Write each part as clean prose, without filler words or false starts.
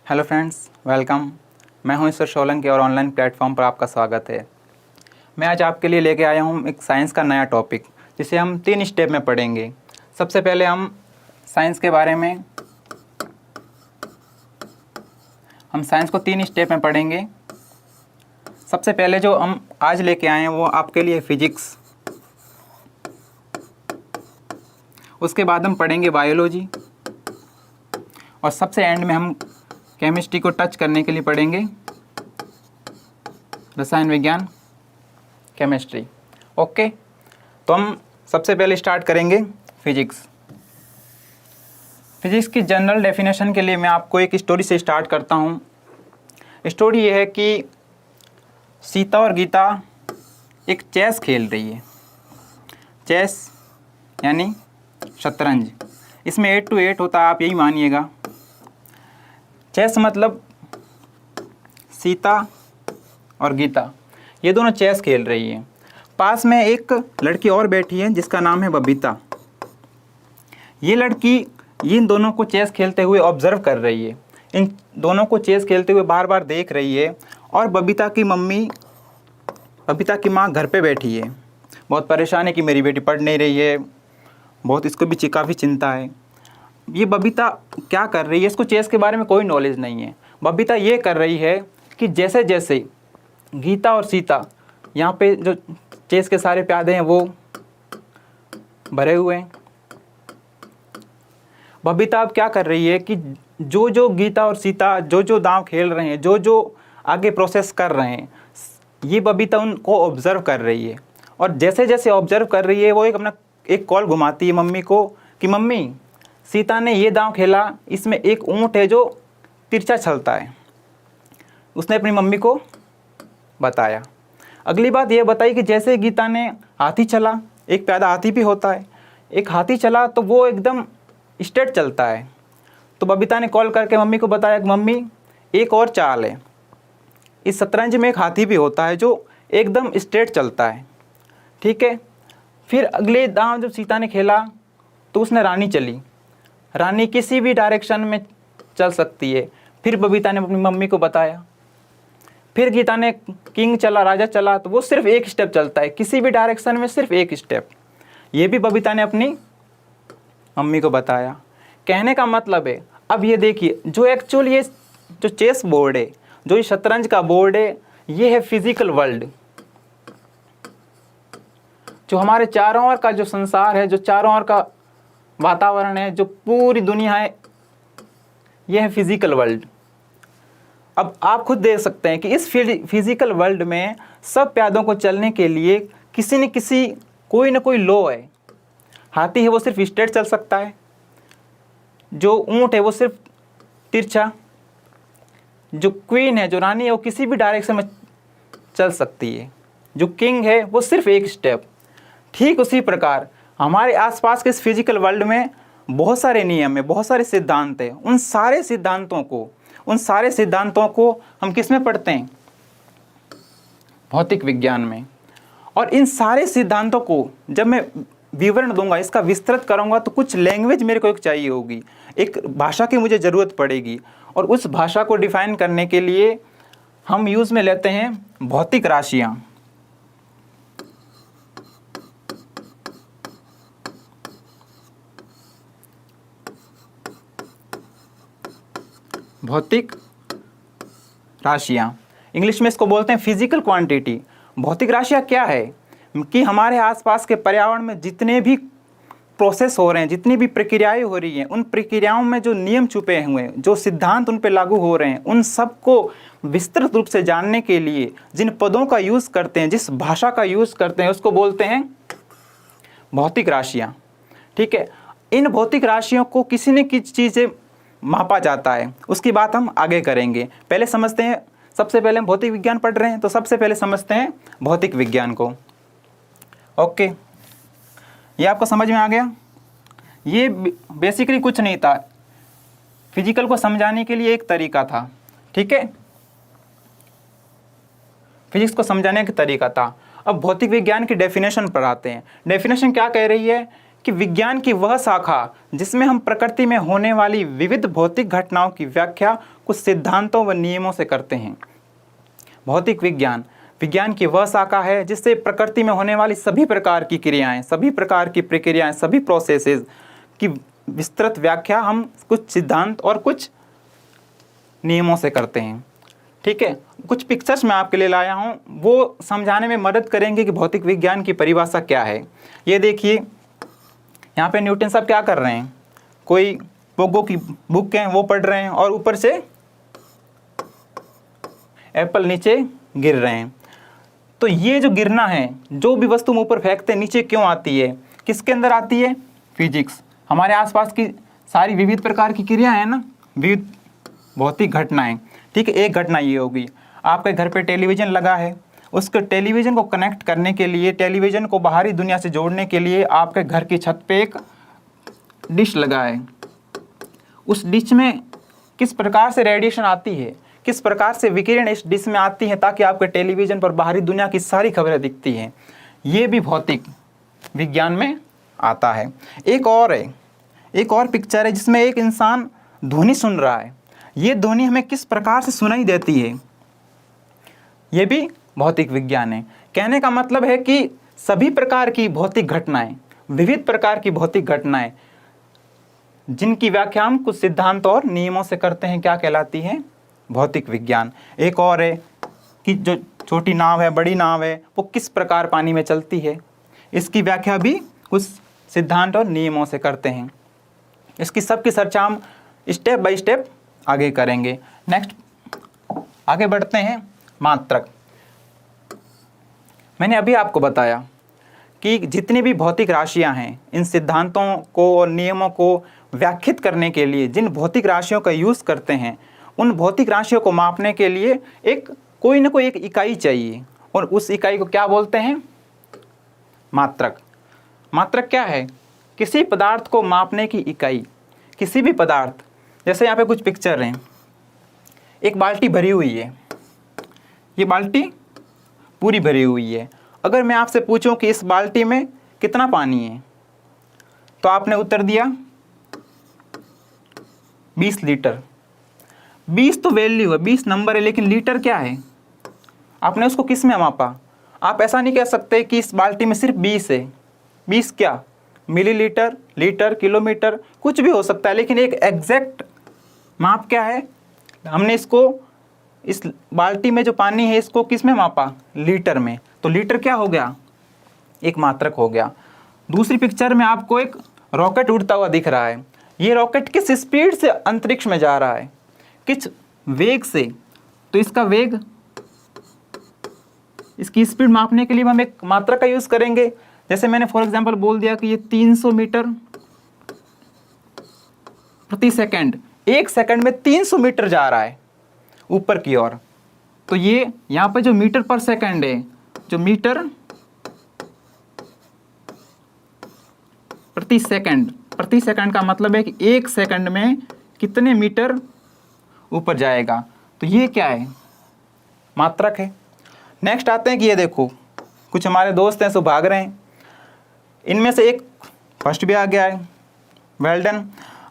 Hello friends, welcome. मैं हूं ईश्वर सोलंकी और ऑनलाइन प्लेटफॉर्म पर आपका स्वागत है। मैं आज आपके लिए लेके आया हूं एक साइंस का नया टॉपिक, जिसे हम 3 स्टेप में पढ़ेंगे। सबसे पहले हम साइंस के बारे में साइंस को 3 स्टेप में पढ़ेंगे। सबसे पहले जो हम आज लेके आए हैं वो आपके लिए फिजिक्स, उसके बाद हम पढ़ेंगे बायोलॉजी और सबसे एंड में हम केमिस्ट्री को टच करने के लिए पढ़ेंगे रसायन विज्ञान, केमिस्ट्री। ओके, तो हम सबसे पहले स्टार्ट करेंगे फिजिक्स। फिजिक्स की जनरल डेफिनेशन के लिए मैं आपको एक स्टोरी से स्टार्ट करता हूँ। स्टोरी ये है कि सीता और गीता एक चेस खेल रही है। चेस यानी शतरंज, इसमें 8 to 8 होता है, आप यही मानिएगा। चेस मतलब सीता और गीता ये दोनों चेस खेल रही हैं। पास में एक लड़की और बैठी है जिसका नाम है बबीता। ये लड़की इन दोनों को चेस खेलते हुए ऑब्जर्व कर रही है, इन दोनों को चेस खेलते हुए बार बार देख रही है। और बबीता की माँ घर पे बैठी है, बहुत परेशान है कि मेरी बेटी पढ़ नहीं रही है, बहुत इसको भी काफ़ी चिंता है। ये बबीता क्या कर रही है, इसको चेस के बारे में कोई नॉलेज नहीं है। बबीता ये कर रही है कि जैसे जैसे गीता और सीता, यहाँ पे जो चेस के सारे प्यादे हैं वो भरे हुए हैं। बबीता अब क्या कर रही है कि जो जो गीता और सीता जो जो दांव खेल रहे हैं, जो जो आगे प्रोसेस कर रहे हैं, ये बबीता उनको ऑब्ज़र्व कर रही है। और जैसे जैसे ऑब्ज़र्व कर रही है वो एक कॉल घुमाती है मम्मी को कि मम्मी, सीता ने ये दांव खेला, इसमें एक ऊँट है जो तिरछा चलता है। उसने अपनी मम्मी को बताया। अगली बात ये बताई कि जैसे गीता ने हाथी चला, एक प्यादा हाथी भी होता है, एक हाथी चला तो वो एकदम स्ट्रेट चलता है। तो बबीता ने कॉल करके मम्मी को बताया कि मम्मी, एक और चाल है, इस शतरंज में एक हाथी भी होता है जो एकदम स्ट्रेट चलता है। ठीक है। फिर अगले दांव जब सीता ने खेला तो उसने रानी चली। रानी किसी भी डायरेक्शन में चल सकती है। फिर बबीता ने अपनी मम्मी को बताया। फिर गीता ने किंग चला, राजा चला, तो वो सिर्फ एक स्टेप चलता है, किसी भी डायरेक्शन में सिर्फ एक स्टेप। ये भी बबीता ने अपनी मम्मी को बताया। कहने का मतलब है, अब ये देखिए, जो एक्चुअल ये जो चेस बोर्ड है, जो ये शतरंज का बोर्ड है, ये है फिजिकल वर्ल्ड। जो हमारे चारों ओर का जो संसार है, जो चारों ओर का वातावरण है, जो पूरी दुनिया है, यह है फिजिकल वर्ल्ड। अब आप खुद देख सकते हैं कि इस फिजिकल वर्ल्ड में सब प्यादों को चलने के लिए किसी न किसी कोई ना कोई लॉ है। हाथी है वो सिर्फ स्ट्रेट चल सकता है, जो ऊंट है वो सिर्फ तिरछा, जो क्वीन है, जो रानी है, वो किसी भी डायरेक्शन में चल सकती है, जो किंग है वो सिर्फ एक स्टेप। ठीक उसी प्रकार हमारे आसपास के इस फिजिकल वर्ल्ड में बहुत सारे नियम है, बहुत सारे सिद्धांत हैं। उन सारे सिद्धांतों को हम किस में पढ़ते हैं? भौतिक विज्ञान में। और इन सारे सिद्धांतों को जब मैं विवरण दूंगा, इसका विस्तृत करूंगा, तो कुछ लैंग्वेज मेरे को एक चाहिए होगी, एक भाषा की मुझे ज़रूरत पड़ेगी। और उस भाषा को डिफाइन करने के लिए हम यूज़ में लेते हैं भौतिक राशियाँ। भौतिक राशियाँ, इंग्लिश में इसको बोलते हैं फिजिकल क्वांटिटी। भौतिक राशियाँ क्या है कि हमारे आसपास के पर्यावरण में जितने भी प्रोसेस हो रहे हैं, जितनी भी प्रक्रियाएं हो रही हैं, उन प्रक्रियाओं में जो नियम छुपे हुए हैं, जो सिद्धांत उन पे लागू हो रहे हैं, उन सब को विस्तृत रूप से जानने के लिए जिन पदों का यूज़ करते हैं, जिस भाषा का यूज़ करते हैं, उसको बोलते हैं भौतिक राशियाँ। ठीक है। इन भौतिक राशियों को किसी न किसी चीज़ से मापा जाता है, उसकी बात हम आगे करेंगे। पहले समझते हैं, सबसे पहले हम भौतिक विज्ञान पढ़ रहे हैं तो सबसे पहले समझते हैं भौतिक विज्ञान को। ओके, ये आपको समझ में आ गया? ये बेसिकली कुछ नहीं था, फिजिकल को समझाने के लिए एक तरीका था। ठीक है, फिजिक्स को समझाने का तरीका था। अब भौतिक विज्ञान की डेफिनेशन पढ़ाते हैं। डेफिनेशन क्या कह रही है कि विज्ञान की वह शाखा जिसमें हम प्रकृति में होने वाली विविध भौतिक घटनाओं की व्याख्या कुछ सिद्धांतों व नियमों से करते हैं। भौतिक विज्ञान विज्ञान की वह शाखा है जिससे प्रकृति में होने वाली सभी प्रकार की क्रियाएं, सभी प्रकार की प्रक्रियाएं, सभी प्रोसेसेस की विस्तृत व्याख्या हम कुछ सिद्धांत और कुछ नियमों से करते हैं। ठीक है, कुछ पिक्चर्स मैं आपके लिए लाया हूँ, वो समझाने में मदद करेंगे कि भौतिक विज्ञान की परिभाषा क्या है। ये देखिए, यहाँ पे न्यूटन साहब क्या कर रहे हैं, कोई पोगो की बुक है वो पढ़ रहे हैं और ऊपर से एप्पल नीचे गिर रहे हैं। तो ये जो गिरना है, जो भी वस्तु हम ऊपर फेंकते हैं नीचे क्यों आती है, किसके अंदर आती है? फिजिक्स। हमारे आसपास की सारी विविध प्रकार की क्रियाएं हैं ना, विविध भौतिक घटनाएं। ठीक है, एक घटना ये होगी, आपके घर पे टेलीविज़न लगा है, उसके टेलीविज़न को कनेक्ट करने के लिए, टेलीविज़न को बाहरी दुनिया से जोड़ने के लिए आपके घर की छत पे एक डिश लगा है। उस डिश में किस प्रकार से रेडिएशन आती है, किस प्रकार से विकिरण इस डिश में आती है ताकि आपके टेलीविज़न पर बाहरी दुनिया की सारी खबरें दिखती हैं, ये भी भौतिक विज्ञान में आता है। एक और पिक्चर है जिसमें एक इंसान ध्वनि सुन रहा है, ये ध्वनि हमें किस प्रकार से सुनाई देती है, ये भी भौतिक विज्ञान है। कहने का मतलब है कि सभी प्रकार की भौतिक घटनाएं, विविध प्रकार की भौतिक घटनाएं जिनकी व्याख्या हम कुछ सिद्धांत और नियमों से करते हैं, क्या कहलाती है? भौतिक विज्ञान। एक और है कि जो छोटी नाव है, बड़ी नाव है, वो किस प्रकार पानी में चलती है, इसकी व्याख्या भी कुछ सिद्धांत और नियमों से करते हैं। इसकी सबकी चर्चा हम स्टेप बाय स्टेप आगे करेंगे। नेक्स्ट आगे बढ़ते हैं, मात्रक। मैंने अभी आपको बताया कि जितनी भी भौतिक राशियां हैं, इन सिद्धांतों को और नियमों को व्याख्यात करने के लिए जिन भौतिक राशियों का यूज़ करते हैं, उन भौतिक राशियों को मापने के लिए एक कोई ना कोई एक इकाई चाहिए, और उस इकाई को क्या बोलते हैं? मात्रक। मात्रक क्या है? किसी पदार्थ को मापने की इकाई। किसी भी पदार्थ, जैसे यहाँ पे कुछ पिक्चर हैं, एक बाल्टी भरी हुई है, ये बाल्टी पूरी भरी हुई है। अगर मैं आपसे पूछूं कि इस बाल्टी में कितना पानी है, तो आपने उत्तर दिया 20 लीटर। 20 तो वैल्यू है, 20 नंबर है, लेकिन लीटर क्या है? आपने उसको किस में मापा? आप ऐसा नहीं कह सकते कि इस बाल्टी में सिर्फ 20 है। 20 क्या? मिलीलीटर, लीटर, किलोमीटर, कुछ भी हो सकता है, लेकिन एक एग्जैक्ट माप क्या है? हमने इसको, इस बाल्टी में जो पानी है, इसको किस में मापा? लीटर में। तो लीटर क्या हो गया? एक मात्रक हो गया। दूसरी पिक्चर में आपको एक रॉकेट उड़ता हुआ दिख रहा है। ये रॉकेट किस स्पीड से अंतरिक्ष में जा रहा है, किस वेग से? तो इसका वेग, इसकी स्पीड मापने के लिए हम एक मात्रक का यूज़ करेंगे। जैसे मैंने फॉर एग्जांपल बोल दिया कि ये 300 मीटर प्रति सेकंड, एक सेकंड में 300 मीटर जा रहा है ऊपर की ओर। तो ये यहाँ पे जो मीटर पर सेकंड है, जो मीटर प्रति सेकंड का मतलब है कि एक सेकंड में कितने मीटर ऊपर जाएगा। तो ये क्या है? मात्रक है। नेक्स्ट आते हैं कि ये देखो, कुछ हमारे दोस्त हैं सो भाग रहे हैं, इनमें से एक फर्स्ट भी आ गया है, वेल डन।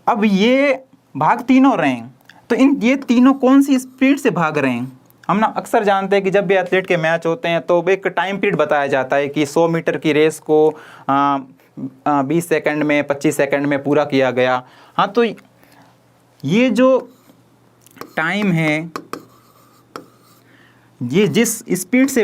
अब ये भाग तीनों रहे हैं, तो ये तीनों कौन सी स्पीड से भाग रहे हैं? हम ना अक्सर जानते हैं कि जब भी एथलीट के मैच होते हैं तो एक टाइम पीरियड बताया जाता है कि 100 मीटर की रेस को 20 सेकंड में, 25 सेकंड में पूरा किया गया। हाँ, तो ये जो टाइम है, ये जिस स्पीड से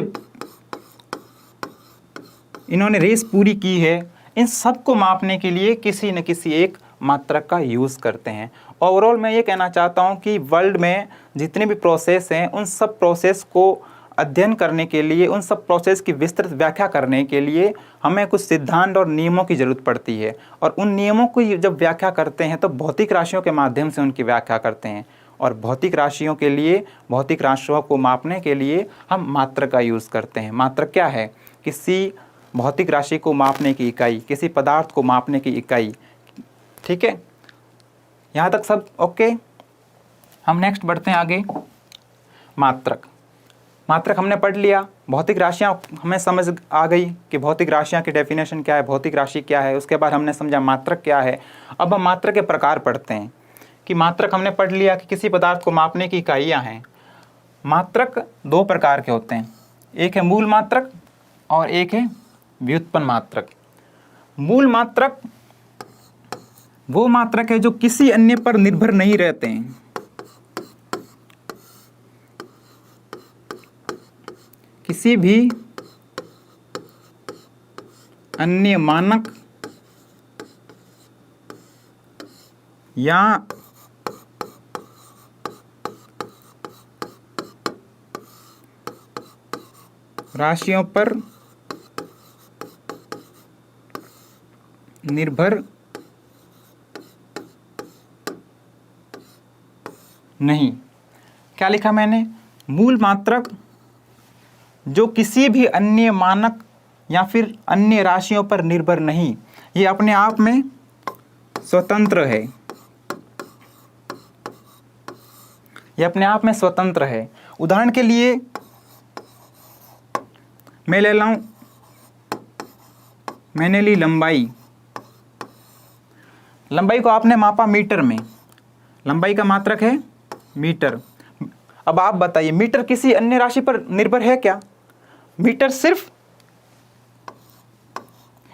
इन्होंने रेस पूरी की है, इन सब को मापने के लिए किसी न किसी एक मात्रक का यूज़ करते हैं। ओवरऑल मैं ये कहना चाहता हूँ कि वर्ल्ड में जितने भी प्रोसेस हैं, उन सब प्रोसेस को अध्ययन करने के लिए, उन सब प्रोसेस की विस्तृत व्याख्या करने के लिए हमें कुछ सिद्धांत और नियमों की ज़रूरत पड़ती है। और उन नियमों की जब व्याख्या करते हैं तो भौतिक राशियों के माध्यम से उनकी व्याख्या करते हैं। और भौतिक राशियों के लिए, भौतिक राशियों को मापने के लिए हम मात्रक का यूज़ करते हैं। मात्रक क्या है? किसी भौतिक राशि को मापने की इकाई, किसी पदार्थ को मापने की इकाई। ठीक है, यहाँ तक सब ओके। हम नेक्स्ट बढ़ते हैं आगे। मात्रक। मात्रक हमने पढ़ लिया, भौतिक राशियाँ हमें समझ आ गई कि भौतिक राशियाँ की डेफिनेशन क्या है, भौतिक राशि क्या है। उसके बाद हमने समझा मात्रक क्या है। अब हम मात्रक के प्रकार पढ़ते हैं कि मात्रक हमने पढ़ लिया कि किसी पदार्थ को मापने की इकाइयाँ हैं। मात्रक दो प्रकार के होते हैं, एक है मूल मात्रक और एक है व्युत्पन्न मात्रक। मूल मात्रक वो मात्रक है जो किसी अन्य पर निर्भर नहीं रहते हैं। किसी भी अन्य मानक या राशियों पर निर्भर नहीं। क्या लिखा मैंने? मूल मात्रक जो किसी भी अन्य मानक या फिर अन्य राशियों पर निर्भर नहीं, ये अपने आप में स्वतंत्र है। ये अपने आप में स्वतंत्र है। उदाहरण के लिए मैं ले लाऊं, मैंने ली लंबाई। लंबाई को आपने मापा मीटर में, लंबाई का मात्रक है मीटर। अब आप बताइए, मीटर किसी अन्य राशि पर निर्भर है क्या? मीटर सिर्फ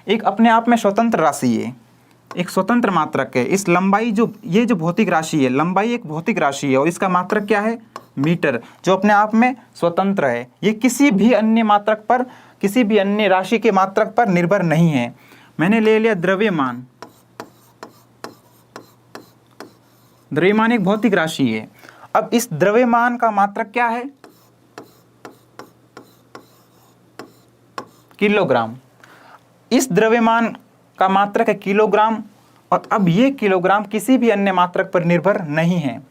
एक अपने आप में स्वतंत्र राशि है, एक स्वतंत्र मात्रक है। इस लंबाई ये जो भौतिक राशि है, लंबाई एक भौतिक राशि है और इसका मात्रक क्या है? मीटर, जो अपने आप में स्वतंत्र है। ये किसी भी अन्य मात्रक पर, किसी भी अन्य राशि के मात्रक पर निर्भर नहीं है। मैंने ले लिया द्रव्यमान। द्रव्यमान एक भौतिक राशि है। अब इस द्रव्यमान का मात्रक क्या है? किलोग्राम। इस द्रव्यमान का मात्रक है किलोग्राम और अब ये किलोग्राम किसी भी अन्य मात्रक पर निर्भर नहीं है।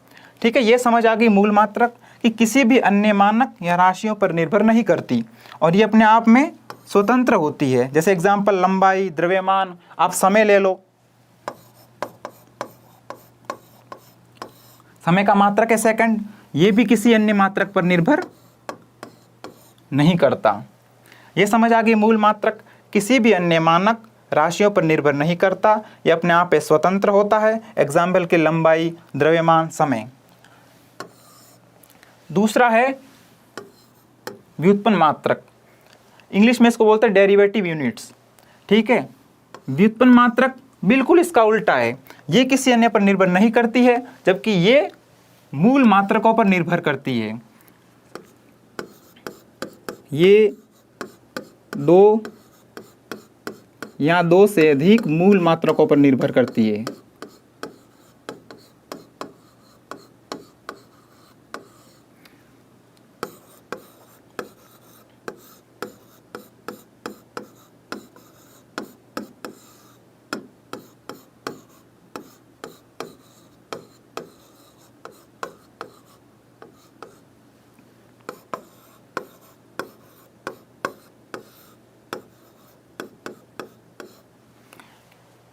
ठीक है, ये समझ आ गई मूल मात्रक कि किसी भी अन्य मानक या राशियों पर निर्भर नहीं करती और ये अपने आप में स्वतंत्र होती है। जैसे एग्जाम्पल लंबाई, द्रव्यमान, आप समय ले लो, समय का मात्रक है सेकंड, ये भी किसी अन्य मात्रक पर निर्भर नहीं करता। ये समझ आ गई मूल मात्रक किसी भी अन्य मानक राशियों पर निर्भर नहीं करता, ये अपने आप में स्वतंत्र होता है। एग्जाम्पल के लंबाई, द्रव्यमान, समय। दूसरा है व्युत्पन्न मात्रक, इंग्लिश में इसको बोलते हैं डेरिवेटिव यूनिट्स। ठीक है, व्युत्पन्न मात्रक बिल्कुल इसका उल्टा है। ये किसी अन्य पर निर्भर नहीं करती है, जबकि ये मूल मात्रकों पर निर्भर करती है। ये दो या दो से अधिक मूल मात्रकों पर निर्भर करती है।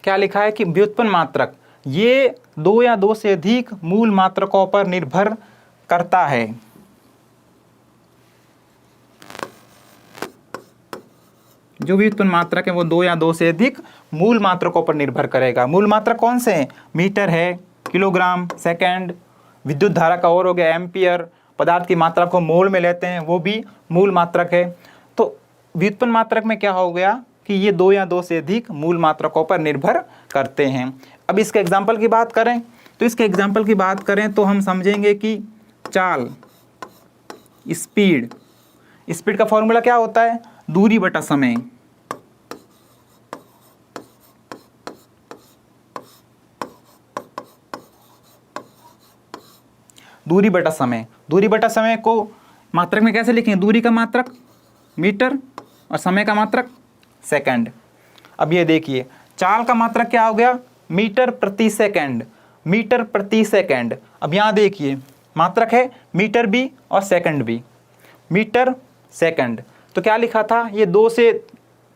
क्या लिखा है कि व्युत्पन्न मात्रक ये दो या दो से अधिक मूल मात्रकों पर निर्भर करता है। जो व्युत्पन्न मात्रक है वो दो या दो से अधिक मूल मात्रकों पर निर्भर करेगा। मूल मात्रक कौन से हैं? मीटर है, किलोग्राम, सेकंड, विद्युत धारा का और हो गया एम्पियर, पदार्थ की मात्रा को मोल में लेते हैं वो भी मूल मात्रक है। तो व्युत्पन्न मात्रक में क्या हो गया कि ये दो या दो से अधिक मूल मात्रकों पर निर्भर करते हैं। अब इसके एग्जाम्पल की बात करें तो हम समझेंगे कि चाल, स्पीड का फॉर्मूला क्या होता है? दूरी बटा समय। दूरी बटा समय को मात्रक में कैसे लिखेंगे? दूरी का मात्रक मीटर और समय का मात्रक सेकंड। अब ये देखिए, चाल का मात्रक क्या हो गया? मीटर प्रति सेकंड। अब यहाँ देखिए मात्रक है मीटर भी और सेकंड भी, मीटर सेकंड। तो क्या लिखा था? ये दो से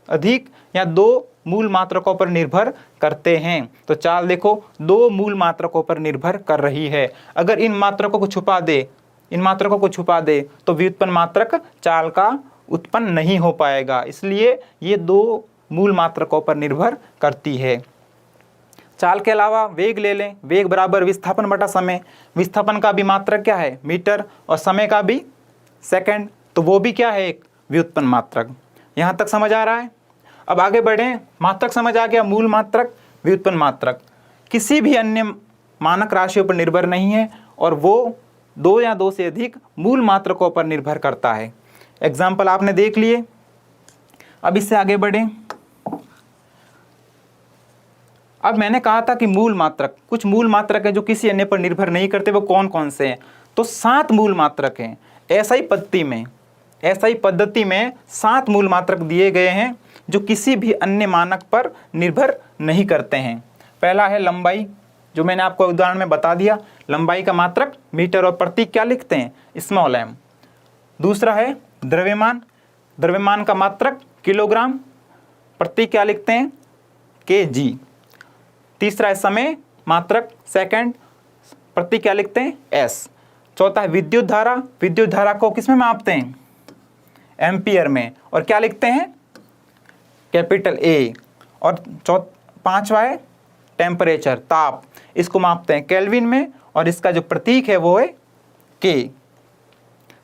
अधिक या दो मूल मात्रकों पर निर्भर करते हैं। तो चाल देखो दो मूल मात्रकों पर निर्भर कर रही है। अगर इन मात्रकों को छुपा दे इन मात्रकों को छुपा दे तो व्युत्पन्न मात्रक चाल का उत्पन्न नहीं हो पाएगा। इसलिए ये दो मूल मात्रकों पर निर्भर करती है। चाल के अलावा वेग ले लें, वेग बराबर विस्थापन बटा समय। विस्थापन का भी मात्रक क्या है? मीटर, और समय का भी सेकंड, तो वो भी क्या है? एक व्युत्पन्न मात्रक। यहाँ तक समझ आ रहा है? अब आगे बढ़ें। मात्रक समझ आ गया, मूल मात्रक, व्युत्पन्न मात्रक किसी भी अन्य मानक राशियों पर निर्भर नहीं है और वो दो या दो से अधिक मूल मात्रकों पर निर्भर करता है। एग्जाम्पल आपने देख लिए। अब इससे आगे बढ़ें। अब मैंने कहा था कि मूल मात्रक, कुछ मूल मात्रक है जो किसी अन्य पर निर्भर नहीं करते, वो कौन कौन से हैं? तो 7 मूल मात्रक हैं। एसआई पद्धति में 7 मूल मात्रक दिए गए हैं जो किसी भी अन्य मानक पर निर्भर नहीं करते हैं। पहला है लंबाई, जो मैंने आपको उदाहरण में बता दिया। लंबाई का मात्रक मीटर और प्रतीक क्या लिखते हैं? Small m। दूसरा है द्रव्यमान, द्रव्यमान का मात्रक किलोग्राम, प्रतीक क्या लिखते हैं? kg। तीसरा है समय, मात्रक सेकंड, प्रतीक क्या लिखते हैं? s। चौथा है विद्युत धारा, विद्युत धारा को किस में मापते हैं? एम्पियर में, और क्या लिखते हैं? Capital A। और पांचवा है टेम्परेचर, ताप, इसको मापते हैं केल्विन में, और इसका जो प्रतीक है वो है K।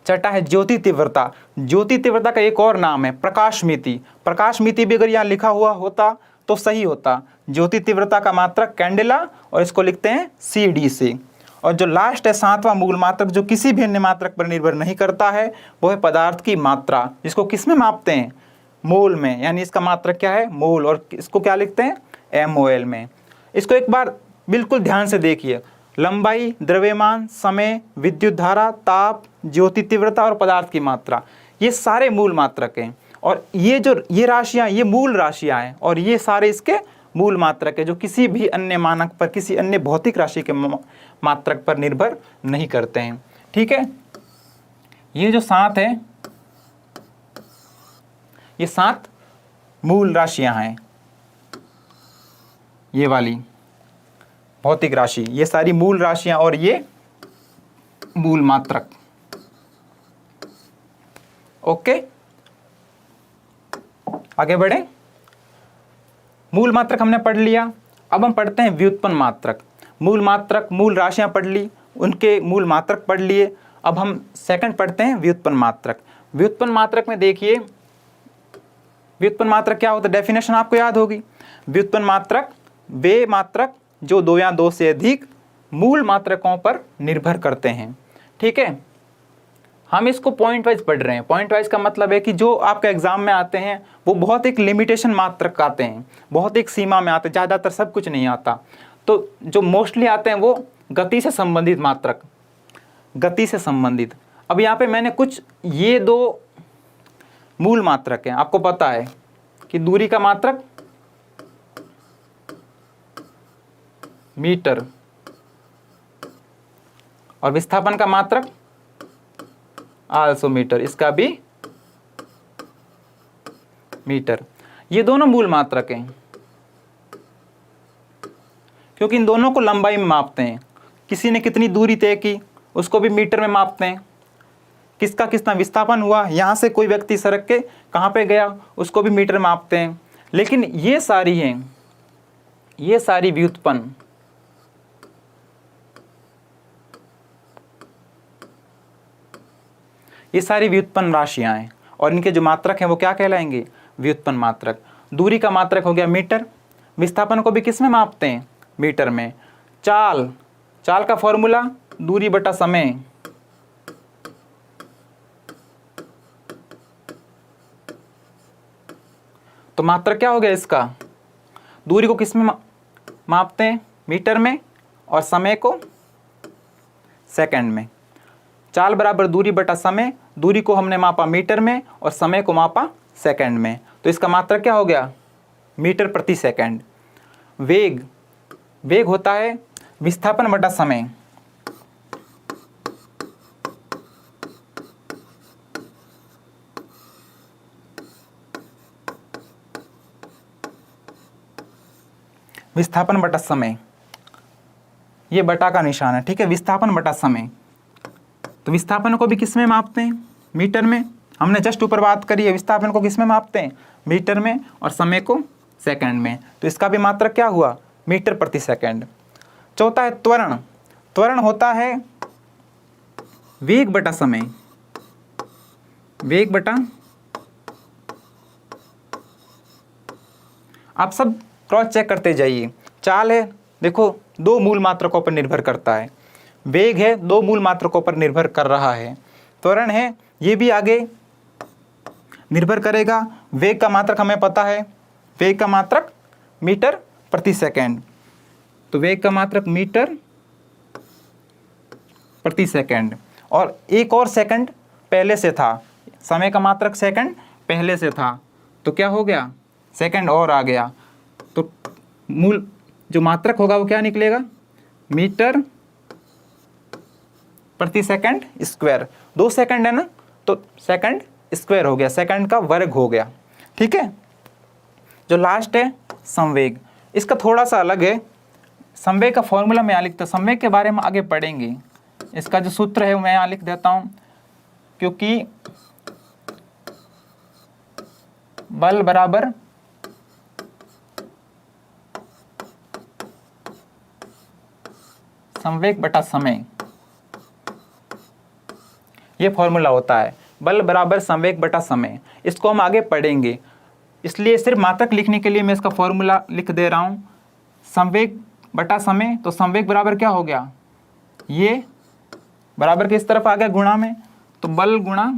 छठा है ज्योति तीव्रता, ज्योति तीव्रता का एक और नाम है प्रकाश मिति। प्रकाश मिति भी अगर यहाँ लिखा हुआ होता तो सही होता। ज्योति तीव्रता का मात्रक कैंडेला, और इसको लिखते हैं CDC। और जो लास्ट है 7वां मूल मात्रक जो किसी भी अन्य मात्रक पर निर्भर नहीं करता है, वो है पदार्थ की मात्रा, जिसको किस में मापते हैं? मोल में, यानी इसका मात्रक क्या है? मोल, और इसको क्या लिखते हैं? MOL में। इसको एक बार बिल्कुल ध्यान से देखिए। लंबाई, द्रव्यमान, समय, विद्युत धारा, ताप, ज्योति तीव्रता और पदार्थ की मात्रा, ये सारे मूल मात्रक हैं। और ये राशियाँ, ये मूल राशियाँ हैं, और ये सारे इसके मूल मात्रक है जो किसी भी अन्य मानक पर, किसी अन्य भौतिक राशि के मात्रक पर निर्भर नहीं करते हैं। ठीक है, ये जो 7 है, ये 7 मूल राशियां हैं। ये वाली भौतिक राशि, ये सारी मूल राशियां और ये मूल मात्रक। ओके, आगे बढ़े। मूल मात्रक हमने पढ़ लिया। अब हम पढ़ते हैं व्युत्पन्न मात्रक। मूल मात्रक, मूल राशियां पढ़ ली, उनके मूल मात्रक पढ़ लिए। अब हम सेकंड पढ़ते हैं व्युत्पन्न मात्रक। व्युत्पन्न मात्रक में देखिए, व्युत्पन्न मात्रक क्या होता है? डेफिनेशन आपको याद होगी। व्युत्पन्न मात्रक वे मात्रक जो दो या दो से अधिक मूल मात्रकों पर निर्भर करते हैं। ठीक है, हम इसको पॉइंट वाइज पढ़ रहे हैं। पॉइंट वाइज का मतलब है कि जो आपके एग्जाम में आते हैं वो बहुत एक लिमिटेशन मात्रक आते हैं, बहुत एक सीमा में आते हैं, ज़्यादातर सब कुछ नहीं आता। तो जो मोस्टली आते हैं वो गति से संबंधित मात्रक, गति से संबंधित। अब यहाँ पे मैंने कुछ ये 2 मूल मात्रक हैं। आपको पता है कि दूरी का मात्रक मीटर और विस्थापन का मात्रक आल्सो मीटर, इसका भी मीटर। ये दोनों मूल मात्रक हैं क्योंकि इन दोनों को लंबाई में मापते हैं। किसी ने कितनी दूरी तय की उसको भी मीटर में मापते हैं। किसका कितना विस्थापन हुआ, यहाँ से कोई व्यक्ति सड़क के कहाँ पे गया उसको भी मीटर में मापते हैं। लेकिन ये सारी हैं, ये सारी व्युत्पन्न, ये सारी व्युत्पन्न राशियां हैं और इनके जो मात्रक हैं वो क्या कहलाएंगे? व्युत्पन्न मात्रक। दूरी का मात्रक हो गया मीटर, विस्थापन को भी किस में मापते हैं? मीटर में। चाल, चाल का फॉर्मूला दूरी बटा समय, तो मात्रक क्या हो गया इसका? दूरी को किस में मापते हैं? मीटर में, और समय को सेकंड में। चाल बराबर दूरी बटा समय, दूरी को हमने मापा मीटर में और समय को मापा सेकंड में, तो इसका मात्रक क्या हो गया? मीटर प्रति सेकंड। वेग, वेग होता है विस्थापन बटा समय, विस्थापन बटा समय, ये बटा का निशान है। ठीक है, विस्थापन बटा समय। तो विस्थापन को भी किस में मापते हैं? मीटर में। हमने जस्ट ऊपर बात करी है, विस्थापन को किस में मापते हैं? मीटर में, और समय को सेकंड में। तो इसका भी मात्रक क्या हुआ? मीटर प्रति सेकंड। चौथा है त्वरण। त्वरण होता है वेग बटा समय। वेग बटा, आप सब क्रॉस चेक करते जाइए। चाल है, देखो 2 मूल मात्रकों पर निर्भर करता है। वेग है, 2 मूल मात्रकों पर निर्भर कर रहा है। त्वरण है, ये भी आगे निर्भर करेगा। वेग का मात्रक हमें पता है, वेग का मात्रक मीटर प्रति सेकंड। तो वेग का मात्रक मीटर प्रति सेकंड, और एक और सेकंड पहले से था। समय का मात्रक सेकंड पहले से था, तो क्या हो गया? सेकंड और आ गया। तो मूल जो मात्रक होगा वो क्या निकलेगा? मीटर प्रति सेकंड स्क्वायर। 2 सेकंड है ना, तो सेकंड स्क्वायर हो गया, सेकंड का वर्ग हो गया। ठीक है। जो लास्ट है संवेग, इसका थोड़ा सा अलग है। संवेग का फॉर्मूला मैं यहाँ लिखता, संवेग के बारे में आगे पढ़ेंगे। इसका जो सूत्र है मैं यहाँ लिख देता हूँ, क्योंकि बल बराबर संवेग बटा समय, ये फॉर्मूला होता है। बल बराबर संवेग बटा समय, इसको हम आगे पढ़ेंगे। इसलिए सिर्फ मात्रक लिखने के लिए मैं इसका फॉर्मूला लिख दे रहा हूँ। संवेग बटा समय, तो संवेग बराबर क्या हो गया? ये बराबर किस तरफ आ गया? गुणा में। तो बल गुणा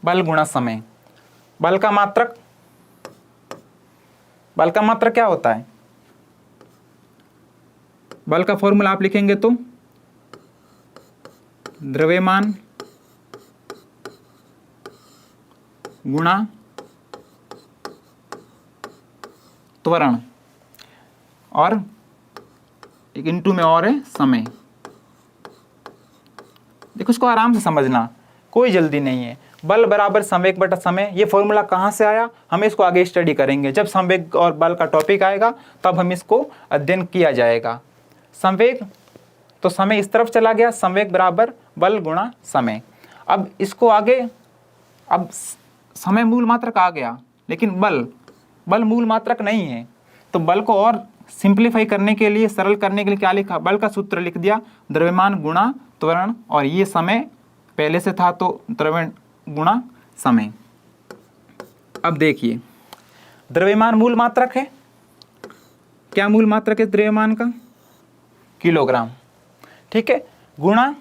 बल गुणा समय। बल का मात्रक, बल का मात्रक क्या होता है? बल का फॉर्मूला आप लिखेंगे तो द्रव्यमान गुणा त्वरण, और एक इंटू में और है समय। देखो इसको आराम से समझना, कोई जल्दी नहीं है। बल बराबर संवेग बटा समय, ये फॉर्मूला कहाँ से आया? हम इसको आगे स्टडी करेंगे। जब संवेग और बल का टॉपिक आएगा तब हम इसको अध्ययन किया जाएगा। संवेग तो समय इस तरफ चला गया, संवेग बराबर बल गुणा समय। अब इसको आगे, अब समय मूल मात्रक आ गया, लेकिन बल मूल मात्रक नहीं है। तो बल को और सिंप्लीफाई करने के लिए, सरल करने के लिए क्या लिखा? बल का सूत्र लिख दिया, द्रव्यमान गुणा त्वरण, और ये समय पहले से था तो द्रव्यमान गुणा समय। अब देखिए, द्रव्यमान मूल मात्रक है। क्या मूल मात्रक है द्रव्यमान का? किलोग्राम। ठीक है। गुणा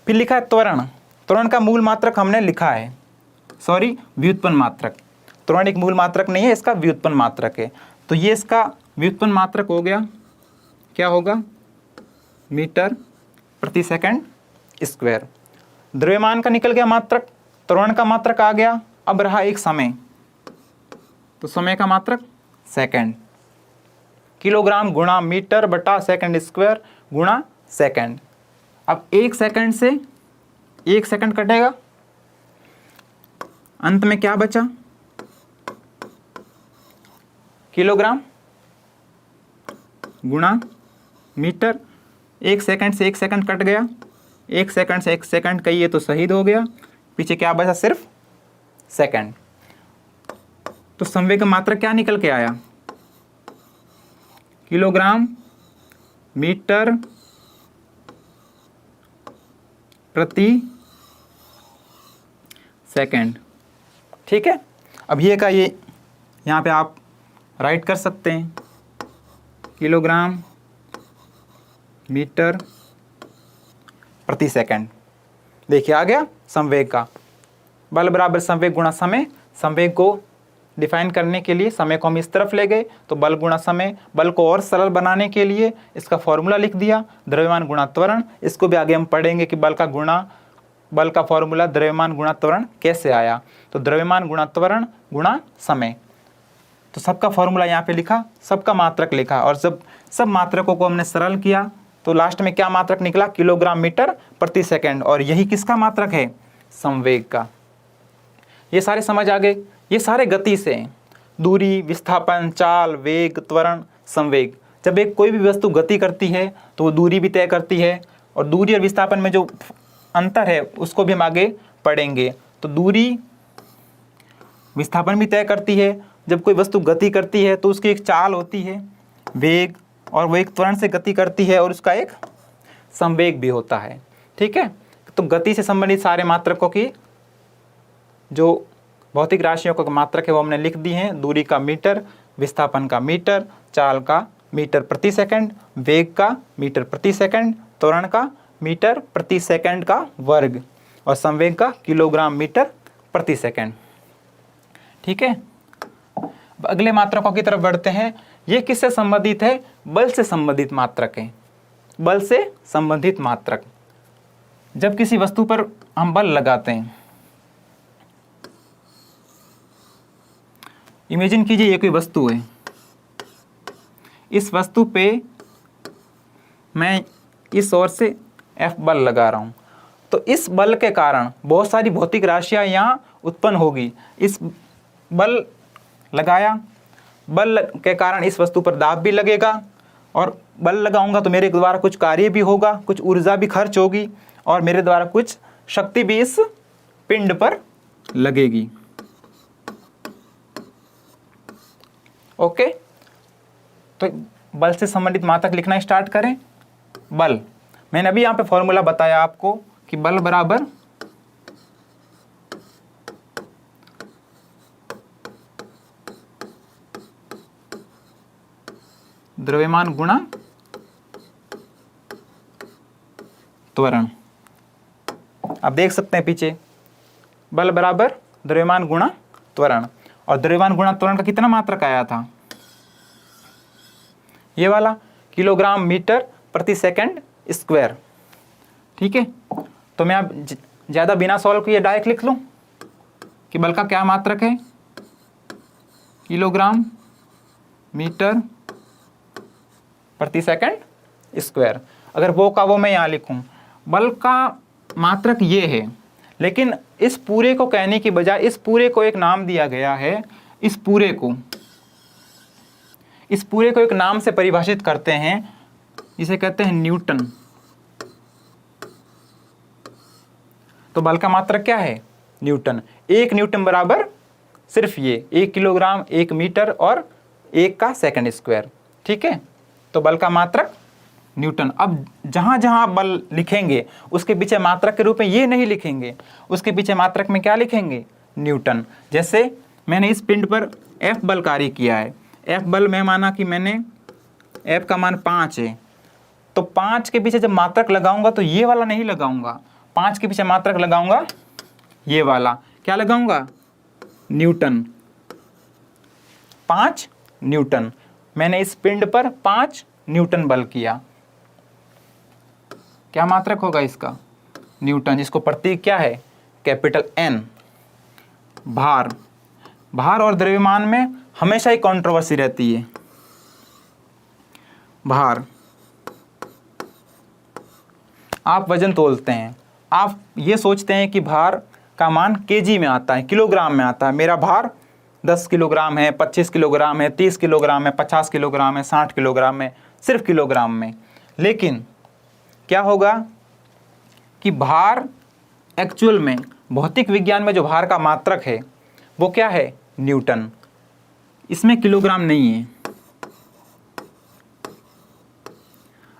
फिर लिखा है त्वरण। त्वरण का मूल मात्रक हमने लिखा है, सॉरी व्युत्पन्न मात्रक। त्वरण एक मूल मात्रक नहीं है, इसका व्युत्पन्न मात्रक है। तो ये इसका व्युत्पन्न मात्रक हो गया, क्या होगा? मीटर प्रति सेकंड स्क्वायर। द्रव्यमान का निकल गया मात्रक, त्वरण का मात्रक आ गया। अब रहा एक समय, तो समय का मात्रक सेकंड। किलोग्राम गुणा मीटर बटा सेकंड स्क्वायर गुणा सेकंड। अब 1 सेकंड से 1 सेकंड कटेगा, अंत में क्या बचा? किलोग्राम गुणा मीटर। 1 सेकंड से 1 सेकंड कट गया, 1 सेकंड से 1 सेकंड कहिए तो शहीद हो गया, पीछे क्या बचा? सिर्फ सेकंड। तो संवेग का मात्रक क्या निकल के आया? किलोग्राम मीटर प्रति सेकंड। ठीक है। अब ये का ये यहाँ पे आप राइट कर सकते हैं, किलोग्राम मीटर प्रति सेकंड। देखिए आ गया संवेग का। बल बराबर संवेग गुणा समय। संवेग को डिफाइन करने के लिए समय को हम इस तरफ ले गए, तो बल गुणा समय। बल को और सरल बनाने के लिए इसका फॉर्मूला लिख दिया, द्रव्यमान गुणा त्वरण। इसको भी आगे हम पढ़ेंगे कि बल का फॉर्मूला द्रव्यमान गुणा त्वरण कैसे आया। तो द्रव्यमान गुणा त्वरण गुणा समय। तो सबका फॉर्मूला यहाँ पे लिखा, सबका मात्रक लिखा, और जब सब मात्रकों को हमने सरल किया तो लास्ट में क्या मात्रक निकला? किलोग्राम मीटर प्रति सेकंड। और यही किसका मात्रक है? संवेग का। ये सारे समझ आ गए। ये सारे गति से हैं। दूरी, विस्थापन, चाल, वेग, त्वरण, संवेग। जब एक कोई भी वस्तु गति करती है तो वो दूरी भी तय करती है, और दूरी और विस्थापन में जो अंतर है उसको भी हम आगे पढ़ेंगे। तो दूरी विस्थापन भी तय करती है। जब कोई वस्तु गति करती है तो उसकी एक चाल होती है, वेग, और वो एक त्वरण से गति करती है, और उसका एक संवेग भी होता है। ठीक है, तो गति से संबंधित सारे मात्रकों की जो भौतिक राशियों का मात्रक है वो हमने लिख दी हैं। दूरी का मीटर, विस्थापन का मीटर, चाल का मीटर प्रति सेकंड, वेग का मीटर प्रति सेकंड, त्वरण का मीटर प्रति सेकंड का वर्ग, और संवेग का किलोग्राम मीटर प्रति सेकंड। ठीक है, अगले मात्रकों की तरफ बढ़ते हैं। ये किससे संबंधित है? बल से संबंधित मात्रक है। बल से संबंधित मात्रक, जब किसी वस्तु पर हम बल लगाते हैं, इमेजिन कीजिए ये कोई वस्तु है, इस वस्तु पे मैं इस ओर से F बल लगा रहा हूँ, तो इस बल के कारण बहुत सारी भौतिक राशियाँ यहाँ उत्पन्न होगी। इस बल लगाया, बल के कारण इस वस्तु पर दाब भी लगेगा, और बल लगाऊंगा तो मेरे द्वारा कुछ कार्य भी होगा, कुछ ऊर्जा भी खर्च होगी, और मेरे द्वारा कुछ शक्ति भी इस पिंड पर लगेगी। ओके, तो बल से संबंधित मात्रक लिखना स्टार्ट करें। बल, मैंने अभी यहाँ पे फॉर्मूला बताया आपको कि बल बराबर द्रव्यमान गुणा त्वरण। आप देख सकते हैं पीछे, बल बराबर द्रव्यमान गुणा त्वरण, और द्रव्यमान गुणा त्वरण का कितना मात्रक आया था? ये वाला, किलोग्राम मीटर प्रति सेकंड स्क्वायर। ठीक है, तो मैं अब ज़्यादा बिना सॉल्व किए डायरेक्ट लिख लूँ कि बल का क्या मात्रक है? किलोग्राम मीटर प्रति सेकंड स्क्वायर। अगर वो का वो मैं यहाँ लिखूँ, बल का मात्रक ये है, लेकिन इस पूरे को कहने की बजाय इस पूरे को एक नाम दिया गया है। इस पूरे को एक नाम से परिभाषित करते हैं, जिसे कहते हैं न्यूटन। तो बल का मात्रक क्या है? न्यूटन। 1 न्यूटन बराबर सिर्फ ये 1 किलोग्राम, 1 मीटर और 1 का सेकंड स्क्वायर। ठीक है, तो बल का मात्रक न्यूटन। अब जहाँ जहाँ आप बल लिखेंगे उसके पीछे मात्रक के रूप में ये नहीं लिखेंगे, उसके पीछे मात्रक में क्या लिखेंगे? न्यूटन। जैसे मैंने इस पिंड पर F बल कार्य किया है, F बल में माना कि मैंने F का मान 5 है, तो 5 के पीछे जब मात्रक लगाऊंगा तो ये वाला नहीं लगाऊंगा, 5 के पीछे मात्रक लगाऊंगा ये वाला। क्या लगाऊंगा? न्यूटन। 5 न्यूटन। मैंने इस पिंड पर 5 न्यूटन बल किया। क्या मात्रक होगा इसका? न्यूटन, जिसको प्रतीक क्या है? Capital N। भार और द्रव्यमान में हमेशा ही कंट्रोवर्सी रहती है। भार, आप वजन तोलते हैं, आप ये सोचते हैं कि भार का मान केजी में आता है, किलोग्राम में आता है। मेरा भार 10 किलोग्राम है, 25 किलोग्राम है, 30 किलोग्राम है, 50 किलोग्राम है, 60 किलोग्राम है, सिर्फ किलोग्राम में। लेकिन क्या होगा कि भार एक्चुअल में भौतिक विज्ञान में जो भार का मात्रक है वो क्या है? न्यूटन। इसमें किलोग्राम नहीं है।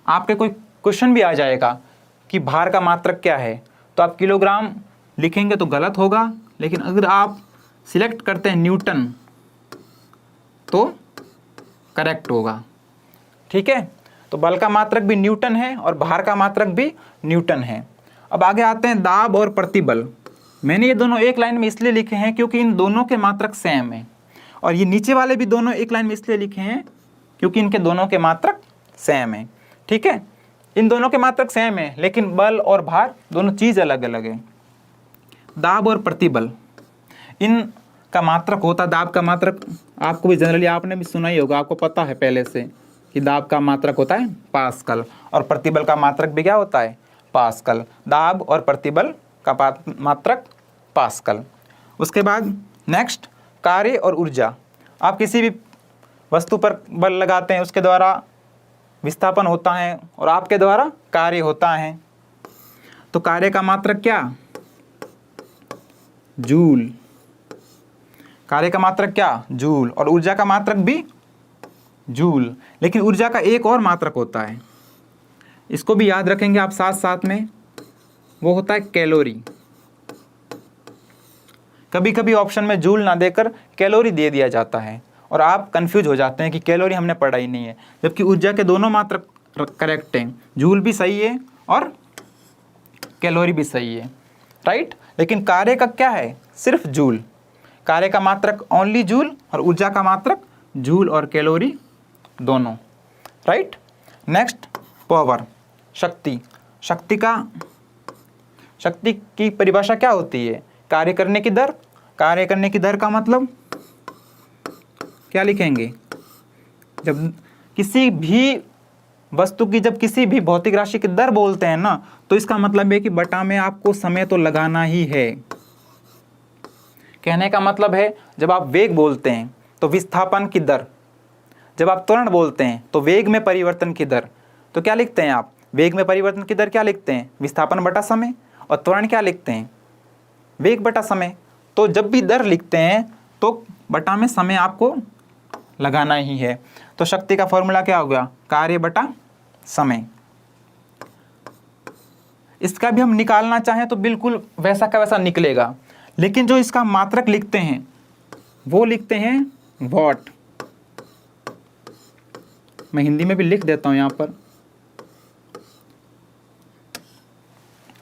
आपके कोई क्वेश्चन भी आ जाएगा कि भार का मात्रक क्या है, तो आप किलोग्राम लिखेंगे तो गलत होगा, लेकिन अगर आप सिलेक्ट करते हैं न्यूटन तो करेक्ट होगा। ठीक है, तो बल का मात्रक भी न्यूटन है और भार का मात्रक भी न्यूटन है। अब आगे आते हैं दाब और प्रतिबल। मैंने ये दोनों एक लाइन में इसलिए लिखे हैं क्योंकि इन दोनों के मात्रक सेम है, और ये नीचे वाले भी दोनों एक लाइन में इसलिए लिखे हैं क्योंकि इनके दोनों के मात्रक सेम है। ठीक है, इन दोनों के मात्रक सेम है, लेकिन बल और भार दोनों चीज़ अलग अलग है। दाब और प्रतिबल, इन का मात्रक होता, दाब का मात्रक आपको भी जनरली आपने भी सुना ही होगा, आपको पता है पहले से कि दाब का मात्रक होता है पास्कल, और प्रतिबल का मात्रक भी क्या होता है? पास्कल। दाब और प्रतिबल का मात्रक पास्कल। उसके बाद नेक्स्ट, कार्य और ऊर्जा। आप किसी भी वस्तु पर बल लगाते हैं, उसके द्वारा विस्थापन होता है और आपके द्वारा कार्य होता है। तो कार्य का मात्रक क्या? जूल। कार्य का मात्रक क्या? जूल। और ऊर्जा का मात्रक भी जूल। लेकिन ऊर्जा का एक और मात्रक होता है, इसको भी याद रखेंगे आप साथ साथ में, वो होता है कैलोरी। कभी कभी ऑप्शन में जूल ना देकर कैलोरी दे दिया जाता है और आप कंफ्यूज हो जाते हैं कि कैलोरी हमने पढ़ा ही नहीं है, जबकि ऊर्जा के दोनों मात्रक करेक्ट हैं, जूल भी सही है और कैलोरी भी सही है, राइट। लेकिन कार्य का क्या है? सिर्फ जूल। कार्य का मात्रक ओनली जूल और ऊर्जा का मात्रक जूल और कैलोरी दोनों, राइट। नेक्स्ट, पावर, शक्ति। शक्ति की परिभाषा क्या होती है? कार्य करने की दर। कार्य करने की दर का मतलब क्या लिखेंगे? जब किसी भी वस्तु की, जब किसी भी भौतिक राशि की दर बोलते हैं ना, तो इसका मतलब है कि बटा में आपको समय तो लगाना ही है। कहने का मतलब है, जब आप वेग बोलते हैं तो विस्थापन की दर, जब आप त्वरण बोलते हैं तो वेग में परिवर्तन की दर, तो क्या लिखते हैं आप? वेग में परिवर्तन की दर क्या लिखते हैं? विस्थापन बटा समय। और त्वरण क्या लिखते हैं? वेग बटा समय। तो जब भी दर लिखते हैं तो बटा में समय आपको लगाना ही है। तो शक्ति का फॉर्मूला क्या हो गया? कार्य बटा समय। इसका भी हम निकालना चाहें तो बिल्कुल वैसा का वैसा निकलेगा, लेकिन जो इसका मात्रक लिखते हैं वो लिखते हैं वॉट। मैं हिंदी में भी लिख देता हूं यहां पर,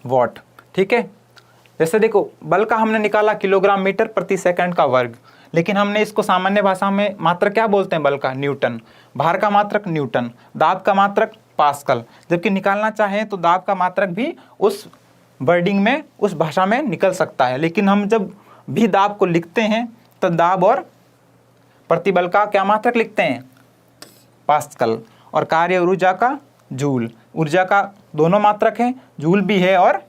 वॉट, ठीक है। जैसे देखो, बल का हमने निकाला किलोग्राम मीटर प्रति सेकंड का वर्ग, लेकिन हमने इसको सामान्य भाषा में मात्रक क्या बोलते हैं? बल का न्यूटन। भार का मात्रक न्यूटन। दाब का मात्रक पास्कल। जबकि निकालना चाहें तो दाब का मात्रक भी उस वर्डिंग में, उस भाषा में निकल सकता है, लेकिन हम जब भी दाब को लिखते हैं तो दाब और प्रतिबल का क्या मात्रक लिखते हैं? पास्कल। और कार्य और ऊर्जा का जूल। ऊर्जा का दोनों मात्रक हैं, जूल भी है और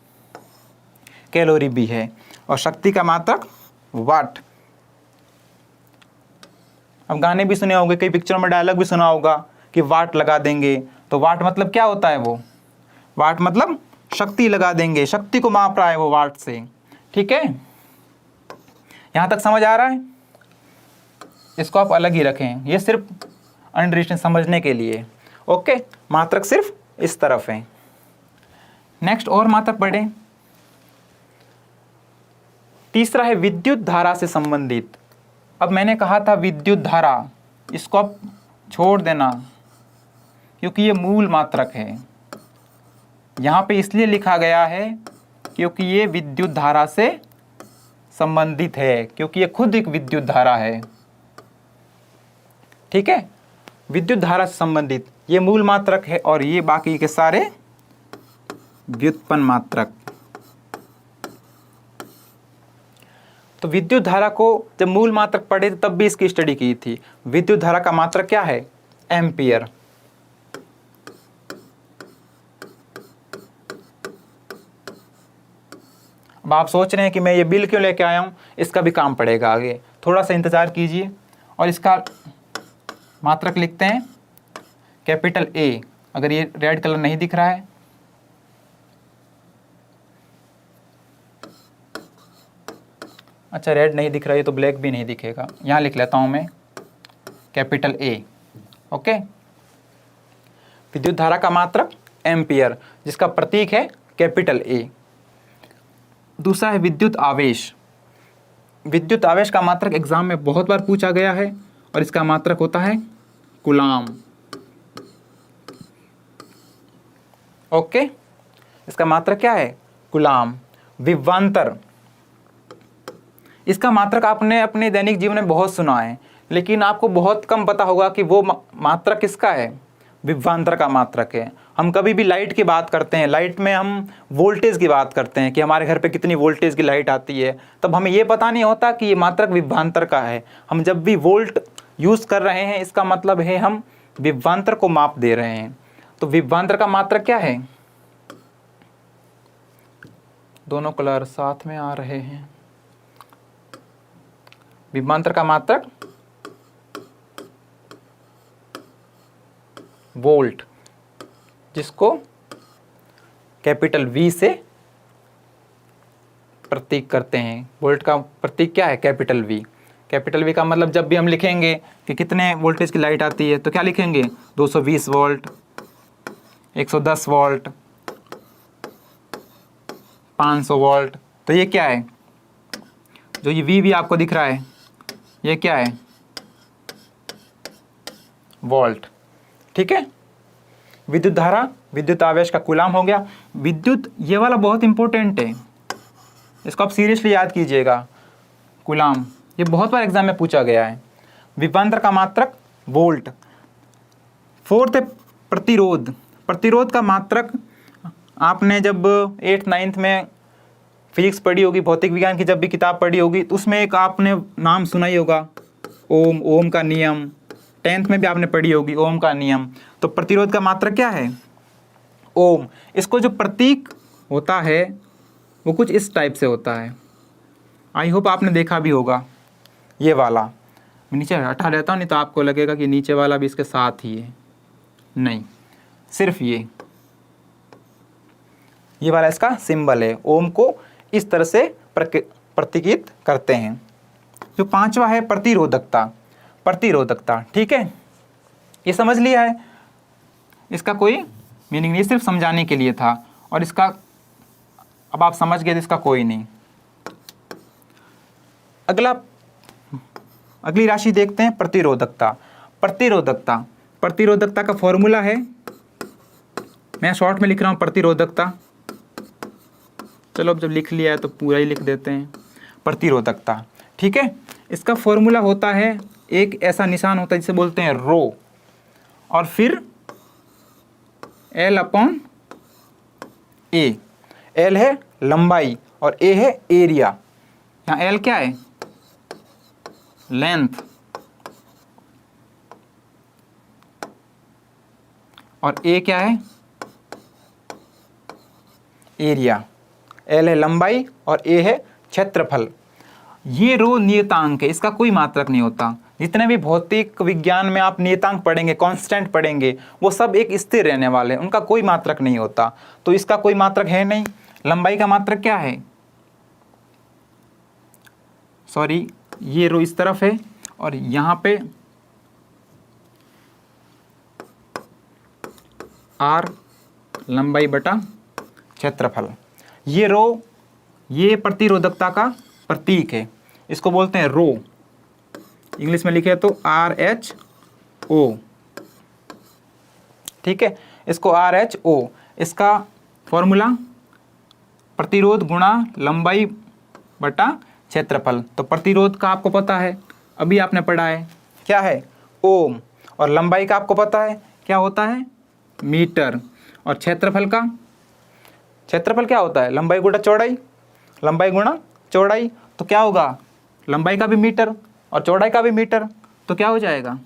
कैलोरी भी है। और शक्ति का मात्रक वाट। अब गाने भी सुने होंगे, कई पिक्चरों में डायलॉग भी सुना होगा कि वाट लगा देंगे। तो वाट मतलब क्या होता है? वो वाट मतलब शक्ति लगा देंगे, शक्ति को माप रहा है वो वाट से, ठीक है। यहां तक समझ आ रहा है? इसको आप अलग ही रखें, ये सिर्फ अंडरस्टैंड समझने के लिए, ओके। मात्रक सिर्फ इस तरफ है। नेक्स्ट और मात्रक पढ़ें। तीसरा है विद्युत धारा से संबंधित। अब मैंने कहा था विद्युत धारा, इसको आप छोड़ देना क्योंकि ये मूल मात्रक है। यहाँ पे इसलिए लिखा गया है क्योंकि ये विद्युत धारा से संबंधित है, क्योंकि ये खुद एक विद्युत धारा है, ठीक है। विद्युत धारा से संबंधित ये मूल मात्रक है और ये बाकी के सारे व्युत्पन्न मात्रक। तो विद्युत धारा को जब मूल मात्रक पढ़े तब भी इसकी स्टडी की थी। विद्युत धारा का मात्रक क्या है? एम्पियर। अब आप सोच रहे हैं कि मैं ये बिल क्यों लेके आया हूँ, इसका भी काम पड़ेगा आगे, थोड़ा सा इंतजार कीजिए। और इसका मात्रक लिखते हैं कैपिटल ए। अगर ये रेड कलर नहीं दिख रहा है, अच्छा रेड नहीं दिख रहा है तो ब्लैक भी नहीं दिखेगा, यहाँ लिख लेता हूँ मैं कैपिटल ए, ओके। विद्युत धारा का मात्रक एम्पियर, जिसका प्रतीक है कैपिटल ए। दूसरा है विद्युत आवेश। विद्युत आवेश का मात्रक एग्जाम में बहुत बार पूछा गया है और इसका मात्रक होता है कूलाम, ओके। इसका मात्रक क्या है? कूलाम। विभवांतर, इसका मात्रक आपने अपने दैनिक जीवन में बहुत सुना है, लेकिन आपको बहुत कम पता होगा कि वो मात्रक किसका है? विभवांतर का मात्रक है। हम कभी भी लाइट की बात करते हैं, लाइट में हम वोल्टेज की बात करते हैं कि हमारे घर पे कितनी वोल्टेज की लाइट आती है, तब हमें ये पता नहीं होता कि ये मात्रक विभवांतर का है। हम जब भी वोल्ट यूज़ कर रहे हैं, इसका मतलब है हम विभवांतर को माप दे रहे हैं। तो विभवांतर का मात्रक क्या है? दोनों कलर साथ में आ रहे हैं। विभवांतर का मात्रक वोल्ट, जिसको कैपिटल V से प्रतीक करते हैं। वोल्ट का प्रतीक क्या है? Capital V। कैपिटल V का मतलब जब भी हम लिखेंगे कि कितने वोल्टेज की लाइट आती है तो क्या लिखेंगे? 220 वोल्ट, 110 वोल्ट, 500 वोल्ट। तो ये क्या है? जो ये V भी आपको दिख रहा है, ये क्या है? वोल्ट। ठीक है। विद्युत धारा, विद्युत आवेश का कूलाम हो गया। विद्युत, ये वाला बहुत इंपॉर्टेंट है, इसको आप सीरियसली याद कीजिएगा। कूलाम, ये बहुत बार एग्जाम में पूछा गया है। विभवांतर का मात्रक वोल्ट। फोर्थ है प्रतिरोध। प्रतिरोध का मात्रक आपने जब 8th 9th में फिजिक्स पढ़ी होगी, भौतिक विज्ञान की जब भी किताब पढ़ी होगी, तो उसमें एक आपने नाम सुना ही होगा, ओम, ओम का नियम। 10th में भी आपने पढ़ी होगी ओम का नियम। तो प्रतिरोध का मात्रक क्या है? ओम। इसको जो प्रतीक होता है वो कुछ इस टाइप से होता है, आई होप आपने देखा भी होगा। ये वाला मैं नीचे हटा लेता हूँ, नहीं तो आपको लगेगा कि नीचे वाला भी इसके साथ ही है। नहीं, सिर्फ ये वाला इसका सिंबल है। ओम को इस तरह से प्रतीकित करते हैं। जो 5वां है प्रतिरोधकता। प्रतिरोधकता, ठीक है, ये समझ लिया है। इसका कोई मीनिंग नहीं, सिर्फ समझाने के लिए था। और इसका अब आप समझ गए तो इसका कोई नहीं। अगली राशि देखते हैं, प्रतिरोधकता। प्रतिरोधकता, प्रतिरोधकता का फॉर्मूला है, मैं शॉर्ट में लिख रहा हूँ प्रतिरोधकता। चलो अब जब लिख लिया है तो पूरा ही लिख देते हैं। प्रतिरोधकता, ठीक है। इसका फॉर्मूला होता है, एक ऐसा निशान होता है जिसे बोलते हैं रो, और फिर L/A। L है लंबाई और A है एरिया। यहाँ L क्या है? लेंथ, और A क्या है? एरिया। L है लंबाई और A है क्षेत्रफल। ये रो नियतांक है, इसका कोई मात्रक नहीं होता। जितने भी भौतिक विज्ञान में आप नियतांक पढ़ेंगे, कांस्टेंट पढ़ेंगे, वो सब एक स्थिर रहने वाले हैं, उनका कोई मात्रक नहीं होता। तो इसका कोई मात्रक है नहीं। लंबाई का मात्रक क्या है? सॉरी, ये रो इस तरफ है और यहाँ पे R लंबाई बटा क्षेत्रफल। ये रो, ये प्रतिरोधकता का प्रतीक है, इसको बोलते हैं रो। इंग्लिश में लिखे तो RHO, ठीक है, इसको RHO। इसका फॉर्मूला प्रतिरोध गुणा लंबाई बटा क्षेत्रफल। तो प्रतिरोध का आपको पता है, अभी आपने पढ़ा है, क्या है? ओम। और लंबाई का आपको पता है क्या होता है? मीटर। और क्षेत्रफल का, क्षेत्रफल क्या होता है? लंबाई गुणा चौड़ाई। लंबाई गुणा चौड़ाई, तो क्या होगा? लंबाई का भी मीटर और चौड़ाई का भी मीटर, तो क्या हो जाएगा?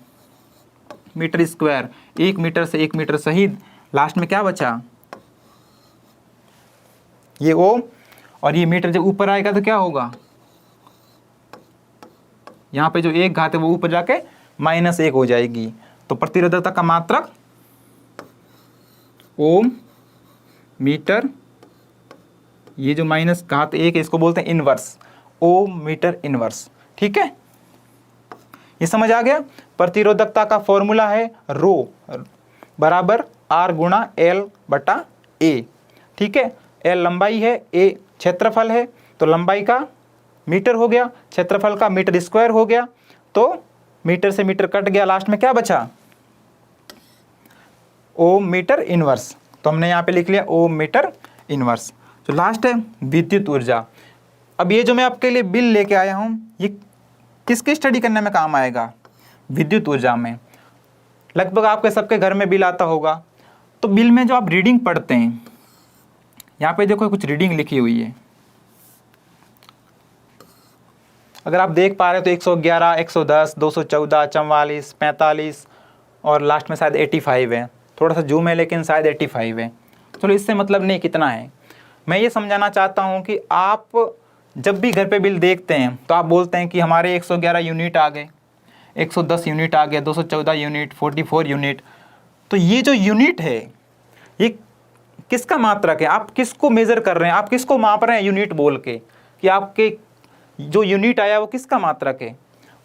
Metre square. 1 मीटर से 1 मीटर सहित लास्ट में क्या बचा? ये ओम। और ये मीटर जब ऊपर आएगा तो क्या होगा? यहाँ पे जो 1 घात है वो ऊपर जाके -1 हो जाएगी। तो प्रतिरोधकता का मात्रक ओम, मीटर, ये जो -1 है इसको बोलते हैं इनवर्स, ओम मीटर इनवर्स। ठीक है, ये समझ आ गया। प्रतिरोधकता का फॉर्मूला है रो बराबर R गुणा L बटा A। ठीक है, L लंबाई है, A क्षेत्रफल है, तो लंबाई का मीटर हो गया, क्षेत्रफल का मीटर स्क्वायर हो गया, तो मीटर से मीटर कट गया, लास्ट में क्या बचा? ओम मीटर इनवर्स। तो हमने यहाँ पे लिख लिया ओम मीटर इनवर्स। तो लास्ट है विद्युत ऊर्जा। अब ये जो मैं आपके लिए बिल लेके आया हूँ, ये किसकी स्टडी करने में काम आएगा? विद्युत ऊर्जा में। लगभग आपके सबके घर में बिल आता होगा, तो बिल में जो आप रीडिंग पढ़ते हैं, यहाँ पे देखो कुछ रीडिंग लिखी हुई है, अगर आप देख पा रहे हो तो 111, 110, 214, 44, 45 और लास्ट में शायद 85 है। थोड़ा सा जूम है लेकिन शायद 85 है। चलो इससे मतलब नहीं कितना है। मैं ये समझाना चाहता हूँ कि आप जब भी घर पे बिल देखते हैं तो आप बोलते हैं कि हमारे 111 यूनिट आ गए, 110 यूनिट आ गए, 214 यूनिट, 44 यूनिट। तो ये जो यूनिट है ये किसका मात्रक है, आप किसको मेजर कर रहे हैं, आप किसको माप रहे हैं यूनिट बोल के, कि आपके जो यूनिट आया वो किसका मात्रक है,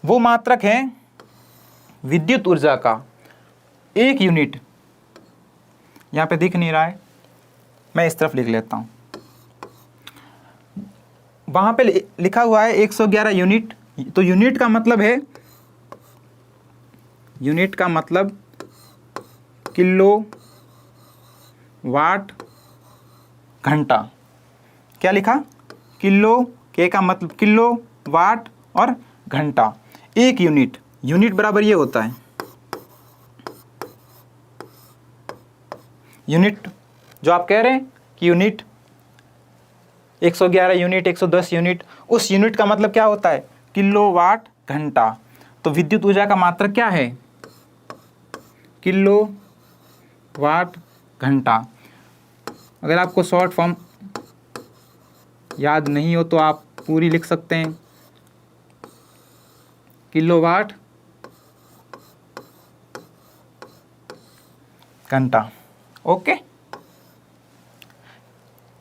वो मात्रक है विद्युत ऊर्जा का। एक यूनिट यहाँ पे दिख नहीं रहा है, मैं इस तरफ लिख लेता हूँ, वहाँ पे लिखा हुआ है 111 यूनिट। तो यूनिट का मतलब है, यूनिट का मतलब किलो वाट घंटा। क्या लिखा, किलो, के का मतलब किलो वाट और घंटा। एक यूनिट, यूनिट बराबर ये होता है, यूनिट जो आप कह रहे हैं कि यूनिट 111 यूनिट, 110 यूनिट, उस यूनिट का मतलब क्या होता है, किलोवाट घंटा। तो विद्युत ऊर्जा का मात्रक क्या है, किलो वाट घंटा। अगर आपको शॉर्ट फॉर्म याद नहीं हो तो आप पूरी लिख सकते हैं, किलोवाट घंटा। ओके,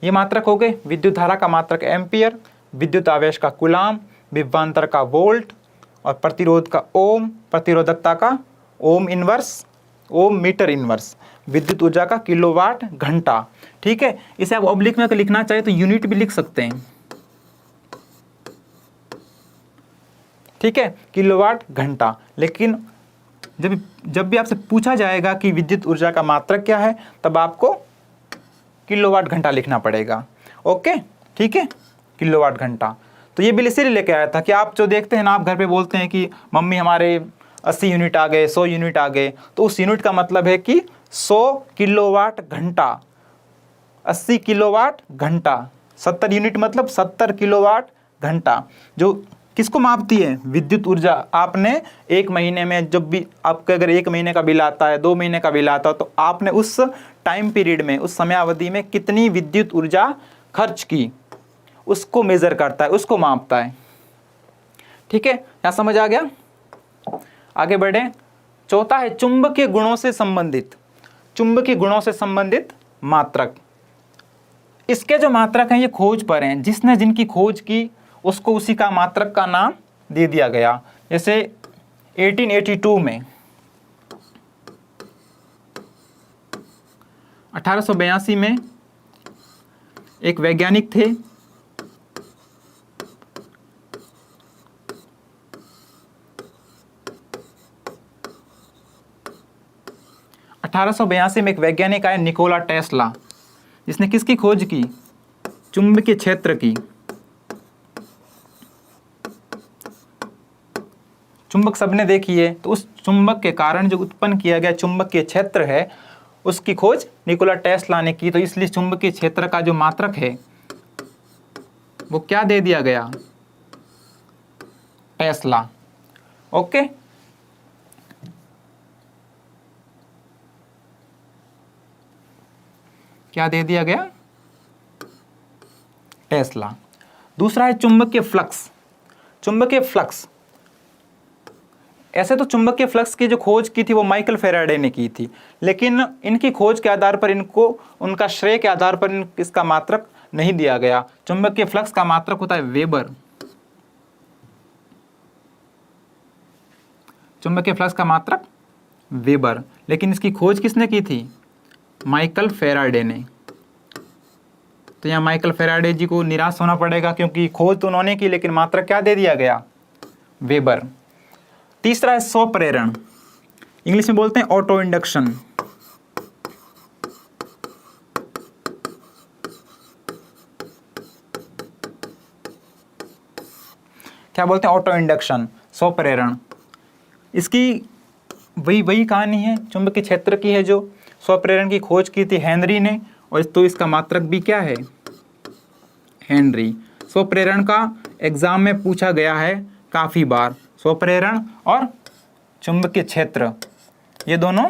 ये मात्रक हो गए। विद्युत धारा का मात्रक एम्पियर, विद्युत आवेश का कूलाम, विभवांतर का वोल्ट और प्रतिरोध का ओम, प्रतिरोधकता का ओम इनवर्स, ओम मीटर इनवर्स, विद्युत ऊर्जा का किलोवाट घंटा। ठीक है, इसे आप ऑब्लिक में लिखना चाहे तो यूनिट भी लिख सकते हैं। ठीक है, किलोवाट घंटा। लेकिन जब भी आपसे पूछा जाएगा कि विद्युत ऊर्जा का मात्रक क्या है, तब आपको किलोवाट घंटा लिखना पड़ेगा। ओके, ठीक है, किलोवाट घंटा। तो ये बिल इसीलिए लेके आया था कि आप जो देखते हैं ना, आप घर पे बोलते हैं कि मम्मी हमारे 80 यूनिट आ गए, 100 यूनिट आ गए, तो उस यूनिट का मतलब है कि 100 किलोवाट घंटा, 80 किलोवाट घंटा, 70 यूनिट मतलब 70 किलोवाट घंटा, जो किसको मापती है, विद्युत ऊर्जा। आपने एक महीने में, जब भी आपका अगर एक महीने का बिल आता है, 2 महीने का बिल आता है, तो आपने उस टाइम पीरियड में, उस समयावधि में कितनी विद्युत ऊर्जा खर्च की, उसको मेजर करता है, उसको मापता है। ठीक है, यहाँ समझ आ गया। आगे बढ़े। चौथा है चुंबकीय गुणों से संबंधित, चुंबकीय गुणों से संबंधित मात्रक। इसके जो मात्रक हैं ये खोज पर हैं, जिसने जिनकी खोज की उसको उसी का मात्रक का नाम दे दिया गया। जैसे 1882 में, 1882 में एक वैज्ञानिक थे, में एक वैज्ञानिक आए निकोला टेस्ला, जिसने किसकी खोज की, चुंबकीय क्षेत्र की। चुंबक सबने देखी है, तो उस चुंबक के कारण जो उत्पन्न किया गया चुंबकीय क्षेत्र है, उसकी खोज निकोला टेस्ला ने की। तो इसलिए चुंबकीय क्षेत्र का जो मात्रक है वो क्या दे दिया गया, टेस्ला। ओके, क्या दे दिया गया, टेस्ला। दूसरा है चुंबकीय फ्लक्स। चुंबकीय फ्लक्स, ऐसे तो चुंबकीय फ्लक्स की जो खोज की थी वो माइकल फेराडे ने की थी, लेकिन इनकी खोज के आधार पर इनको, उनका श्रेय के आधार पर इसका मात्रक नहीं दिया गया। चुंबकीय फ्लक्स का मात्रक होता है वेबर। चुंबकीय फ्लक्स का मात्रक वेबर, लेकिन इसकी खोज किसने की थी, माइकल फेराडे ने। तो यहाँ माइकल फेराडे जी को निराश होना पड़ेगा, क्योंकि खोज तो उन्होंने की, लेकिन मात्रक क्या दे दिया गया, वेबर। तीसरा है स्वप्रेरण, इंग्लिश में बोलते हैं ऑटो इंडक्शन। क्या बोलते हैं, ऑटो इंडक्शन, स्वप्रेरण। इसकी वही कहानी है, चुंबकीय क्षेत्र की है, जो स्वप्रेरण की खोज की थी हेनरी ने, और तो इसका मात्रक भी क्या है, हेनरी। स्वप्रेरण का एग्जाम में पूछा गया है काफ़ी बार, स्वप्रेरण और चुंबकीय क्षेत्र, ये दोनों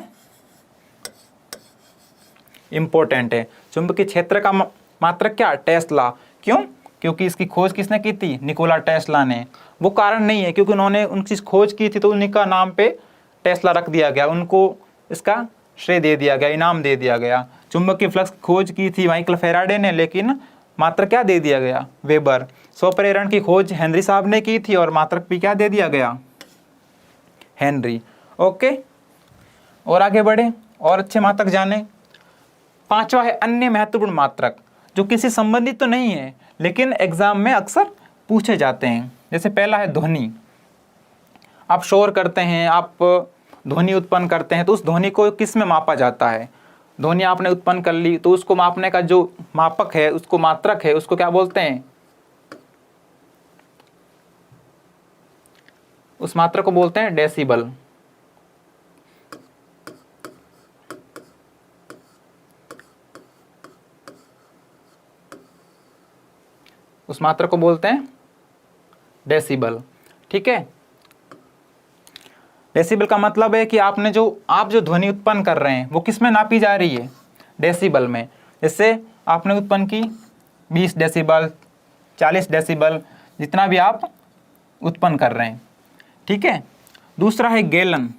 इंपॉर्टेंट है। चुंबकीय क्षेत्र का मात्रक क्या, टेस्ला। क्यों, क्योंकि इसकी खोज किसने की थी, निकोला टेस्ला ने। वो कारण नहीं है क्योंकि उन्होंने उनकी खोज की थी तो उन्हीं का नाम पे टेस्ला रख दिया गया, उनको इसका श्रेय दे दिया गया, इनाम दे दिया गया। चुंबकीय फ्लक्स खोज की थी माइकल फैराडे ने, लेकिन मात्रक क्या दे दिया गया, वेबर। स्वप्रेरण की खोज हेनरी साहब ने की थी और मात्रक भी क्या दे दिया गया, हेनरी। ओके, और आगे बढ़े और अच्छे मात्रक जाने। पांचवा है अन्य महत्वपूर्ण मात्रक, जो किसी संबंधित तो नहीं है लेकिन एग्जाम में अक्सर पूछे जाते हैं। जैसे पहला है ध्वनि। आप शोर करते हैं, आप ध्वनि उत्पन्न करते हैं, तो उस ध्वनि को किस में मापा जाता है। ध्वनि आपने उत्पन्न कर ली तो उसको मापने का जो मापक है, उसको मात्रक है, उसको क्या बोलते हैं, उस मात्रक को बोलते हैं डेसिबल। उस मात्रक को बोलते हैं डेसिबल। ठीक है, डेसिबल का मतलब है कि आप जो ध्वनि उत्पन्न कर रहे हैं वो किस में नापी जा रही है, डेसिबल में। जैसे आपने उत्पन्न की 20 डेसिबल, 40 डेसिबल, जितना भी आप उत्पन्न कर रहे हैं। ठीक है, दूसरा है गैलन।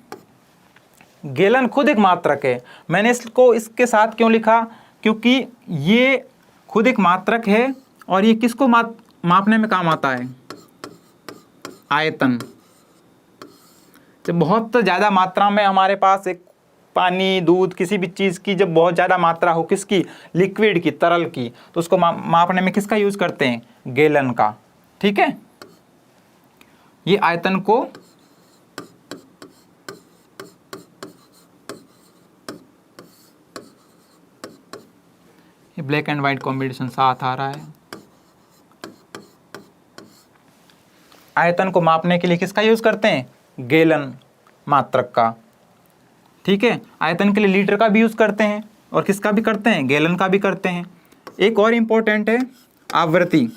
गैलन खुद एक मात्रक है। मैंने इसको इसके साथ क्यों लिखा, क्योंकि ये खुद एक मात्रक है और ये किसको मापने में काम आता है, आयतन। जब बहुत ज़्यादा मात्रा में हमारे पास एक पानी, दूध, किसी भी चीज़ की जब बहुत ज़्यादा मात्रा हो, किसकी, लिक्विड की, तरल की, तो उसको मापने में किसका यूज़ करते हैं, गैलन का। ठीक है, ये आयतन को ये ब्लैक एंड व्हाइट कॉम्बिनेशन साथ आ रहा है। आयतन को मापने के लिए किसका यूज़ करते हैं, गैलन मात्रक का। ठीक है, आयतन के लिए लीटर का भी यूज़ करते हैं और किसका भी करते हैं, गैलन का भी करते हैं। एक और इम्पोर्टेंट है आवृत्ति।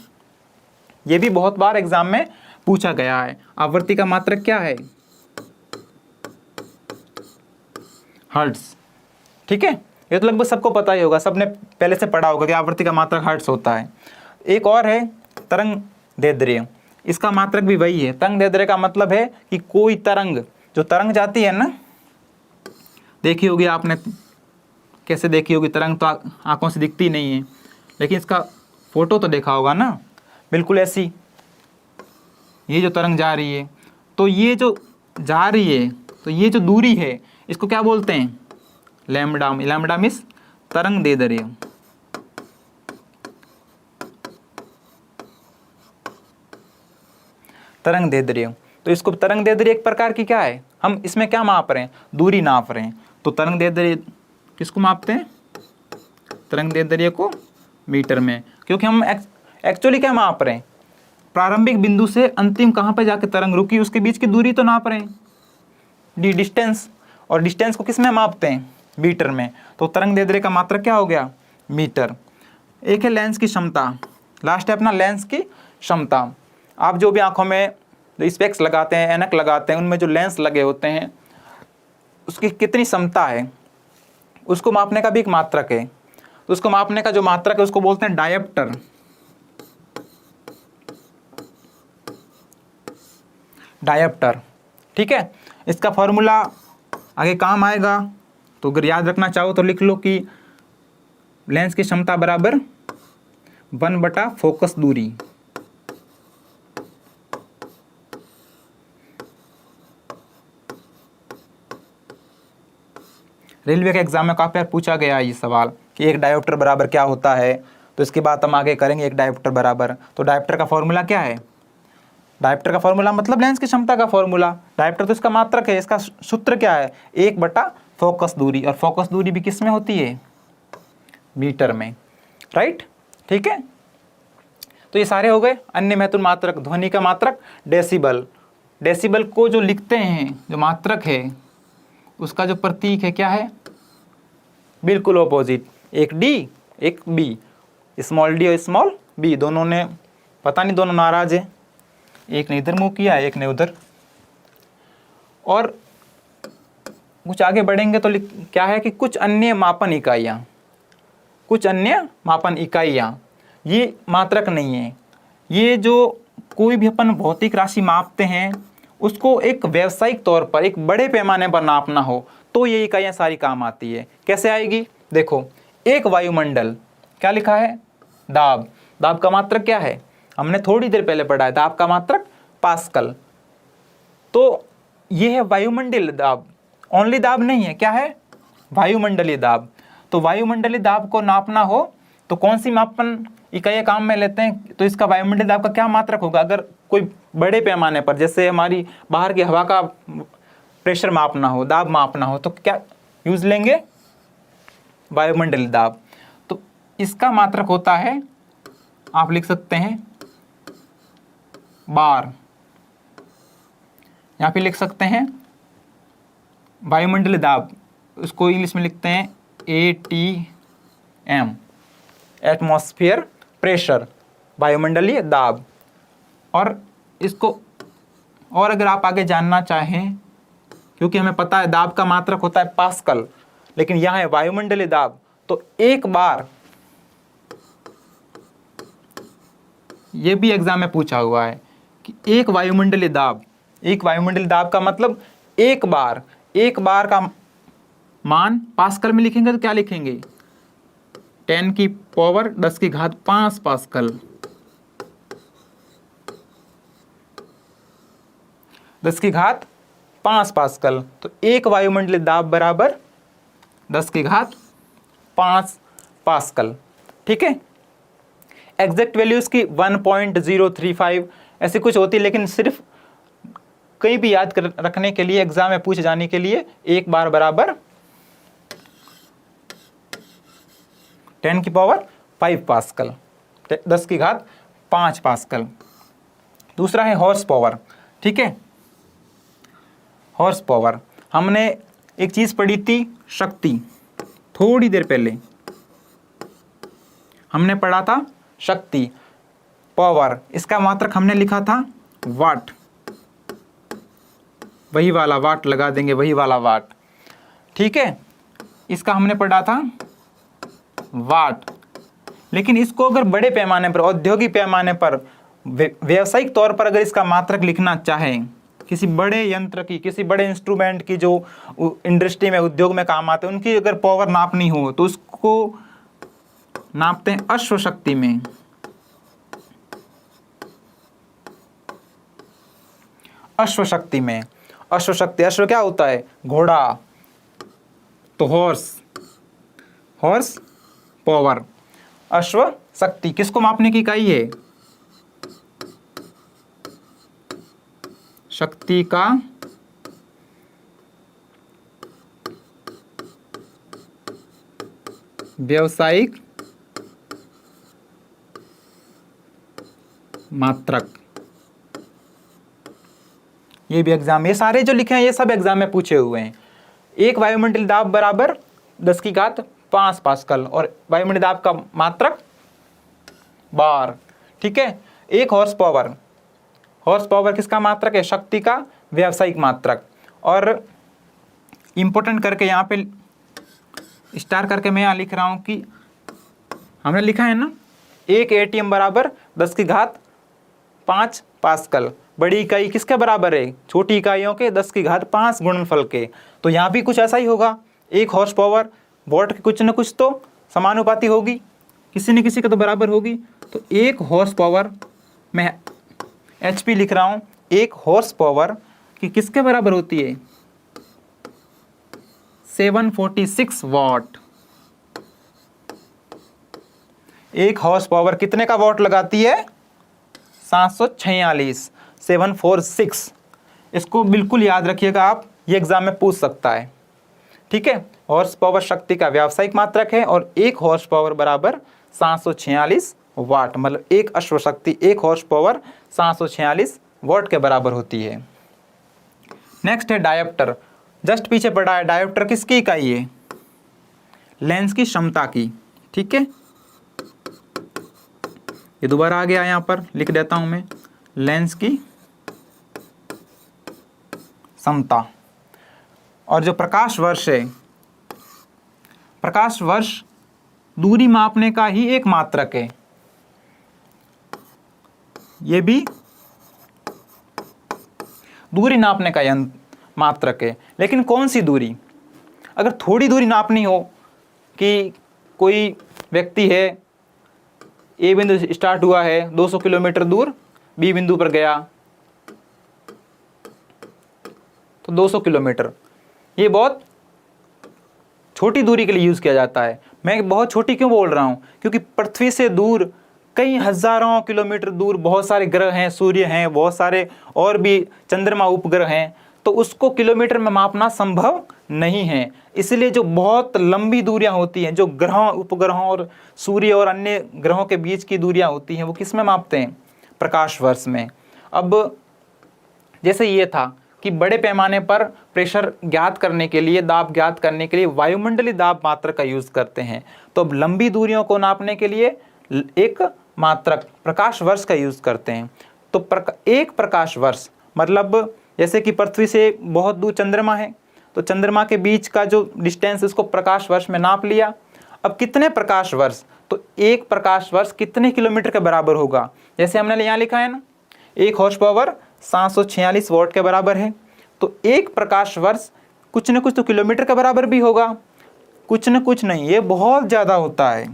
ये भी बहुत बार एग्जाम में पूछा गया है। आवृत्ति का मात्रक क्या है, हर्ट्ज। ठीक है, ये तो लगभग सबको पता ही होगा, सबने पहले से पढ़ा होगा कि आवृत्ति का मात्रक हर्ट्ज होता है। एक और है तरंग दैर्ध्य। इसका मात्रक भी वही है। तरंग दैर्ध्य का मतलब है कि कोई तरंग, जो तरंग जाती है ना, देखी होगी आपने, कैसे देखी होगी, तरंग तो आंखों से दिखती नहीं है, लेकिन इसका फोटो तो देखा होगा ना, बिल्कुल ऐसी। ये जो तरंग जा रही है, तो ये जो जा रही है, तो ये जो दूरी है, इसको क्या बोलते हैं, लैम्बडा। लैम्बडा मीन्स तरंग दैर्ध्य। तरंग दैर्ध्य, तो इसको तरंग दैर्ध्य एक प्रकार की क्या है, हम इसमें क्या माप रहे हैं, दूरी नाप रहे हैं। तो तरंग दैर्ध्य किसको मापते हैं, तरंग दैर्ध्य को मीटर में, क्योंकि हम एक्चुअली क्या माप रहे हैं, प्रारंभिक बिंदु से अंतिम कहाँ पर जाके तरंग रुकी उसके बीच की दूरी तो नाप रहे हैं, डिस्टेंस। और डिस्टेंस को किस में मापते हैं, मीटर में। तो तरंग दैर्ध्य का मात्रक क्या हो गया, मीटर। एक है लेंस की क्षमता। लास्ट है अपना लेंस की क्षमता। आप जो भी आंखों में जो स्पेक्स लगाते हैं, ऐनक लगाते हैं, उनमें जो लेंस लगे होते हैं, उसकी कितनी क्षमता है, उसको मापने का भी एक मात्रक है। तो उसको मापने का जो मात्रक है उसको बोलते हैं डायप्टर। डायप्टर। ठीक है, इसका फॉर्मूला आगे काम आएगा, तो अगर याद रखना चाहो तो लिख लो कि लेंस की क्षमता बराबर 1/, फोकस दूरी। रेलवे के एग्जाम में काफ़ी बार पूछा गया है ये सवाल कि एक डायोप्टर बराबर क्या होता है। तो इसकी बात हम आगे करेंगे, एक डायोप्टर बराबर। तो डायोप्टर का फॉर्मूला क्या है, डायोप्टर का फॉर्मूला मतलब लेंस की क्षमता का फॉर्मूला। डायोप्टर तो इसका मात्रक है, इसका सूत्र क्या है, 1/, फोकस दूरी। और फोकस दूरी भी किस में होती है, मीटर में। राइट, ठीक है। तो ये सारे हो गए अन्य महत्वपूर्ण मात्रक। ध्वनि का मात्रक डेसिबल। डेसिबल को जो लिखते हैं, जो मात्रक है, उसका जो प्रतीक है क्या है, बिल्कुल ऑपोजिट। एक डी एक बी, स्मॉल डी और स्मॉल बी, दोनों ने पता नहीं दोनों नाराज है, एक ने इधर मुंह किया, एक ने उधर। और कुछ आगे बढ़ेंगे तो क्या है कि कुछ अन्य मापन इकाइयाँ, कुछ अन्य मापन इकाइयाँ, ये मात्रक नहीं है। ये जो कोई भी अपन भौतिक राशि मापते हैं उसको एक व्यावसायिक तौर पर, एक बड़े पैमाने पर नापना हो तो ये इकाइयाँ सारी काम आती है। कैसे आएगी? देखो, एक वायुमंडल, क्या लिखा है? दाब। दाब का मात्रक क्या है? हमने थोड़ी देर पहले पढ़ा है, दाब का मात्रक पास्कल। तो ये है वायुमंडलीय दाब, ओनली दाब नहीं है, क्या है? वायुमंडलीय दाब। तो वायुमंडलीय दाब को नापना हो तो कौन सी मापन इकाइयाँ काम में लेते हैं? तो इसका वायुमंडलीय दाब का क्या मात्रक होगा? अगर कोई बड़े पैमाने पर, जैसे हमारी बाहर की हवा का प्रेशर मापना हो, दाब मापना हो, तो क्या यूज लेंगे? वायुमंडलीय दाब। तो इसका मात्रक होता है, आप लिख सकते हैं बार, यहाँ पे लिख सकते हैं वायुमंडलीय दाब, उसको इंग्लिश में लिखते हैं ATM, एटमॉस्फेयर प्रेशर, वायुमंडलीय दाब। और इसको और अगर आप आगे जानना चाहें, क्योंकि हमें पता है दाब का मात्रक होता है पास्कल, लेकिन यहाँ है वायुमंडलीय दाब, तो एक बार, ये भी एग्जाम में पूछा हुआ है कि एक वायुमंडलीय दाब, एक वायुमंडलीय दाब का मतलब एक बार का मान पास्कल में लिखेंगे तो क्या लिखेंगे? 10 की पावर 10 की घात 5 पास्कल, 10 की घात 5 पास्कल। तो एक वायुमंडलीय दाब बराबर 10 की घात 5 पास्कल। ठीक है। एग्जैक्ट वैल्यूज की 1.035 ऐसी कुछ होती है, लेकिन सिर्फ कहीं भी याद रखने के लिए, एग्जाम में पूछे जाने के लिए, एक बार बराबर 10 की पावर 5 पास्कल, 10 की घात 5 पास्कल। दूसरा है हॉर्स पावर। ठीक है, हॉर्स पावर, हमने एक चीज पढ़ी थी, शक्ति। थोड़ी देर पहले हमने पढ़ा था शक्ति, पावर, इसका मात्रक हमने लिखा था वाट, वही वाला वाट लगा देंगे, वही वाला वाट। ठीक है, इसका हमने पढ़ा था वाट। लेकिन इसको अगर बड़े पैमाने पर, औद्योगिक पैमाने पर, व्यावसायिक तौर पर अगर इसका मात्रक लिखना चाहें, किसी बड़े यंत्र की, किसी बड़े इंस्ट्रूमेंट की जो इंडस्ट्री में, उद्योग में काम आते हैं, उनकी अगर पावर नापनी हो तो उसको नापते हैं अश्वशक्ति में। अश्वशक्ति में, अश्वशक्ति, अश्व क्या होता है? घोड़ा, तो हॉर्स, हॉर्स पावर, अश्व शक्ति किसको मापने की इकाई है? शक्ति का व्यावसायिक मात्रक। ये भी एग्जाम, ये सारे जो लिखे हैं ये सब एग्जाम में पूछे हुए हैं। एक वायुमंडलीय दाब बराबर 10 की घात 5 पास्कल, और वायुमंडलीय दाब का मात्रक बार। ठीक है। एक हॉर्स पावर, हॉर्स पावर किसका मात्रक है? शक्ति का व्यावसायिक मात्रक। और इंपॉर्टेंट करके यहाँ पे स्टार करके मैं यहाँ लिख रहा हूँ कि हमने लिखा है ना, एक ATM बराबर 10 की घात 5 पास्कल। बड़ी इकाई किसके बराबर है? छोटी इकाइयों के 10 की घात 5 गुणनफल के। तो यहाँ भी कुछ ऐसा ही होगा, एक हॉर्स पावर वॉट की कुछ न कुछ तो समानुपाती होगी, किसी न किसी का तो बराबर होगी। तो एक हॉर्स पावर, मैं HP लिख रहा हूँ, एक हॉर्स पावर की किसके बराबर होती है? 746 वॉट। एक हॉर्स पावर कितने का वॉट लगाती है? 746, 746। इसको बिल्कुल याद रखिएगा आप, ये एग्जाम में पूछ सकता है। ठीक है, हॉर्स पावर शक्ति का व्यावसायिक मात्रक है, और एक हॉर्स पावर बराबर 746 वाट, मतलब एक अश्वशक्ति, एक हॉर्स पावर 746 वाट के बराबर होती है। नेक्स्ट है डायोप्टर। जस्ट पीछे पड़ा है, डायोप्टर किसकी इकाई है? लेंस की क्षमता की। ठीक है, ये दोबारा आ गया, यहाँ पर लिख देता हूं मैं, लेंस की क्षमता। और जो प्रकाश वर्ष है, प्रकाश वर्ष दूरी मापने का ही एक मात्रक है। ये भी दूरी नापने का यंत्र मात्रक है, लेकिन कौन सी दूरी? अगर थोड़ी दूरी नापनी हो कि कोई व्यक्ति है, ए बिंदु से स्टार्ट हुआ है, 200 किलोमीटर दूर बी बिंदु पर गया, तो 200 किलोमीटर ये बहुत छोटी दूरी के लिए यूज़ किया जाता है। मैं बहुत छोटी क्यों बोल रहा हूँ, क्योंकि पृथ्वी से दूर कई हज़ारों किलोमीटर दूर बहुत सारे ग्रह हैं, सूर्य हैं, बहुत सारे और भी चंद्रमा उपग्रह हैं, तो उसको किलोमीटर में मापना संभव नहीं है। इसलिए जो बहुत लंबी दूरियां होती हैं, जो ग्रहों, उपग्रहों और सूर्य और अन्य ग्रहों के बीच की दूरियां होती हैं, वो किस में मापते हैं? प्रकाश वर्ष में। अब जैसे ये था कि बड़े पैमाने पर प्रेशर ज्ञात करने के लिए, दाब ज्ञात करने के लिए वायुमंडलीय दाब मात्रक का यूज़ करते हैं। तो अब लंबी दूरियों को नापने के लिए एक मात्रक प्रकाश वर्ष का यूज़ करते हैं। तो एक प्रकाश वर्ष मतलब जैसे कि पृथ्वी से बहुत दूर चंद्रमा है, तो चंद्रमा के बीच का जो डिस्टेंस इसको प्रकाश वर्ष में नाप लिया। अब कितने प्रकाश वर्ष, तो एक प्रकाश वर्ष कितने किलोमीटर के बराबर होगा? जैसे हमने यहाँ लिखा है ना, 1 हॉर्स पावर 746 वॉट के बराबर है। तो एक प्रकाश वर्ष कुछ न कुछ तो किलोमीटर के बराबर भी होगा, कुछ न कुछ नहीं, ये बहुत ज़्यादा होता है।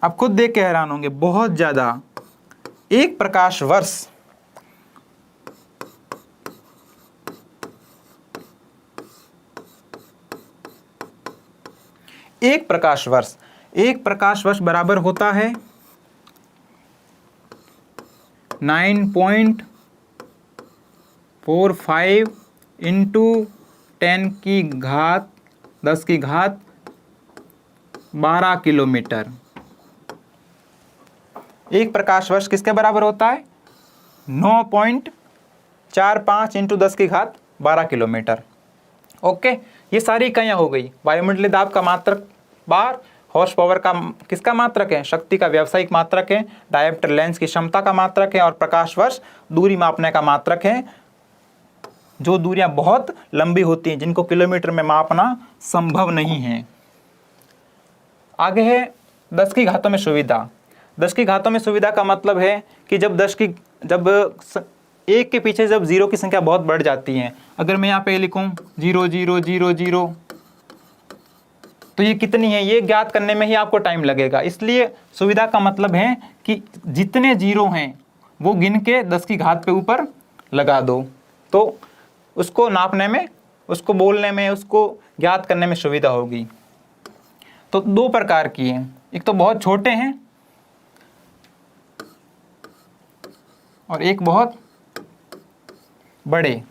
आप खुद देख के हैरान होंगे, बहुत ज़्यादा। एक प्रकाश वर्ष एक प्रकाश वर्ष बराबर होता है 9.45 इंटू 10 की घात 12 किलोमीटर। एक प्रकाश वर्ष किसके बराबर होता है? 9.45 इंटू 10 की घात 12 किलोमीटर। ओके, ये सारी इकाइयाँ हो गई। वायुमंडलीय दाब का मात्रक बार, हॉर्स पावर का किसका मात्रक है? शक्ति का व्यावसायिक मात्रक है। डायप्टर लेंस की क्षमता का मात्रक है। और प्रकाश वर्ष दूरी मापने का मात्रक है। जो दूरियां बहुत लंबी होती हैं, जिनको किलोमीटर में मापना संभव नहीं है। आगे है 10 की घातों में सुविधा। 10 की घातों में सुविधा का मतलब है कि जब 1 के पीछे जब 0 की संख्या बहुत बढ़ जाती है, अगर मैं यहाँ पे लिखूँ 0 0 0 0, तो ये कितनी है, ये ज्ञात करने में ही आपको टाइम लगेगा। इसलिए सुविधा का मतलब है कि जितने 0 हैं वो गिन के 10 की घात पे ऊपर लगा दो, तो उसको नापने में, उसको बोलने में, उसको ज्ञात करने में सुविधा होगी। तो 2 प्रकार की हैं, एक तो बहुत छोटे हैं और एक बहुत बड़े।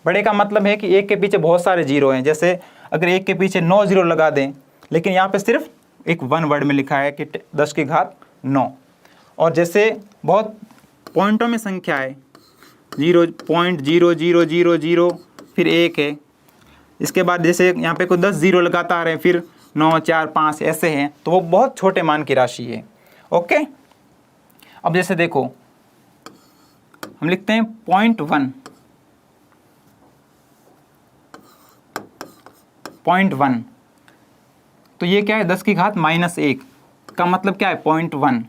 बड़े का मतलब है कि 1 के पीछे बहुत सारे 0 हैं। जैसे अगर 1 के पीछे 9 0 लगा दें, लेकिन यहाँ पे सिर्फ एक 1 वर्ड में लिखा है कि 10 की घात 9। और जैसे बहुत पॉइंटों में संख्या है, 0.0000, फिर 1 है, इसके बाद जैसे यहाँ पे कोई 10 0 लगातार है, फिर 9 4 5 ऐसे हैं, तो वो बहुत छोटे मान की राशि है। ओके, अब जैसे देखो हम लिखते हैं 0.1, तो ये क्या है? 10 की घात -1 का मतलब क्या है? 0.1।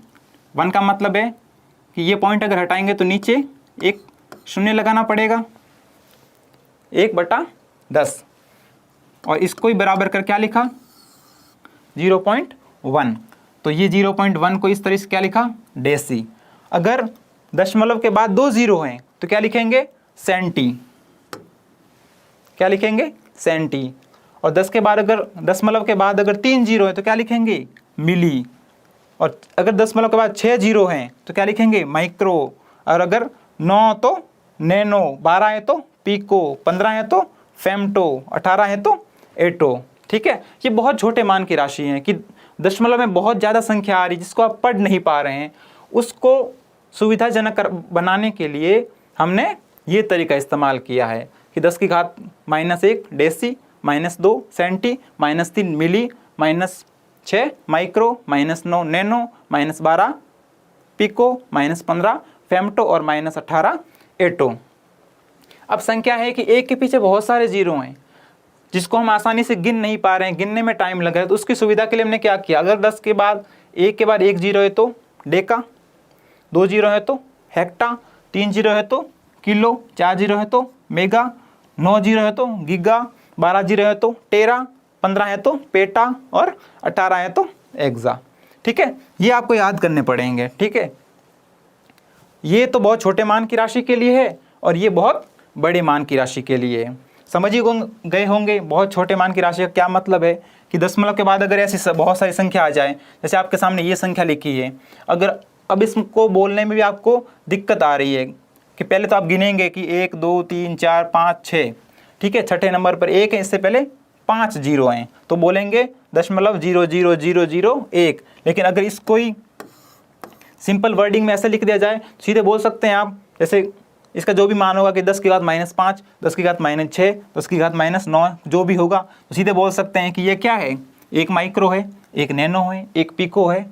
1 का मतलब है कि ये पॉइंट अगर हटाएंगे तो नीचे एक 0 लगाना पड़ेगा, 1/10, और इसको ही बराबर कर क्या लिखा? 0.1। तो ये 0.1 को इस तरह से क्या लिखा? डेसी। अगर दशमलव के बाद 2 0 हैं तो क्या लिखेंगे? सेंटी। क्या लिखेंगे? सेंटी। और 10 के बाद अगर दशमलव के बाद अगर 3 0 हैं तो क्या लिखेंगे? मिली। और अगर दशमलव के बाद 6 0 हैं तो क्या लिखेंगे? माइक्रो। और अगर 9 तो नैनो, 12 है तो पिको, 15 है तो फेमटो, 18 है तो एटो। ठीक है, ये बहुत छोटे मान की राशि हैं कि दशमलव में बहुत ज़्यादा संख्या आ रही जिसको आप पढ़ नहीं पा रहे हैं, उसको सुविधाजनक बनाने के लिए हमने ये तरीका इस्तेमाल किया है कि 10 की घात -1 डेसी, -2 सेंटी, -3 मिली, -6 माइक्रो, -9 नैनो, -12 पिको, -15 फेमटो और -18 एटो। अब संख्या है कि 1 के पीछे बहुत सारे 0 हैं जिसको हम आसानी से गिन नहीं पा रहे हैं, गिनने में टाइम लग रहा है, तो उसकी सुविधा के लिए हमने क्या किया? अगर 10 के बाद 1 के बाद 1 0 है तो डेका, 2 0 है तो हेक्टा, 3 0 है तो किलो, 4 0 है तो मेगा, 9 0 है तो गीगा, 12 जीरो है तो टेरा, 15 है तो पेटा और 18 है तो एक्सा। ठीक है, ये आपको याद करने पड़ेंगे। ठीक है, ये तो बहुत छोटे मान की राशि के लिए है और ये बहुत बड़े मान की राशि के लिए है। समझ ही गए होंगे बहुत छोटे मान की राशि का क्या मतलब है कि दशमलव के बाद अगर ऐसी बहुत सारी संख्या आ जाए, जैसे आपके सामने ये संख्या लिखी है, अगर अब इसको बोलने में भी आपको दिक्कत आ रही है कि पहले तो आप गिनेंगे कि 1 2 3 4 5 6, ठीक है, छठे नंबर पर 1 है, इससे पहले 5 जीरो हैं तो बोलेंगे 0.0001। लेकिन अगर इसको ही सिंपल वर्डिंग में ऐसे लिख दिया जाए सीधे बोल सकते हैं आप, जैसे इसका जो भी मान होगा कि 10 की घात -5, 10 की घात -6, 10 की घात -9 जो भी होगा तो सीधे बोल सकते हैं कि ये क्या है, एक माइक्रो है, एक नैनो है, एक पिको है।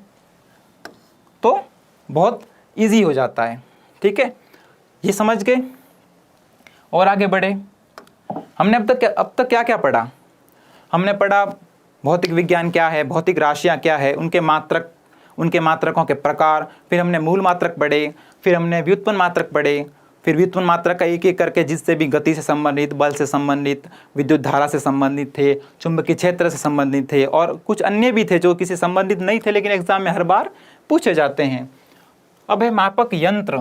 तो बहुत इजी हो जाता है। ठीक है, ये समझ गए। और आगे बढ़े, हमने अब तक क्या क्या पढ़ा? हमने पढ़ा भौतिक विज्ञान क्या है, भौतिक राशियाँ क्या है, उनके मात्रकों के प्रकार, फिर हमने मूल मात्रक पढ़े, फिर हमने व्युत्पन्न मात्रक पढ़े, फिर व्युत्पन्न मात्रक का एक एक करके जिससे भी गति से संबंधित, बल से संबंधित, विद्युत धारा से संबंधित थे, चुंबकीय क्षेत्र से संबंधित थे और कुछ अन्य भी थे जो किसी संबंधित नहीं थे लेकिन एग्जाम में हर बार पूछे जाते हैं। अब है मापक यंत्र।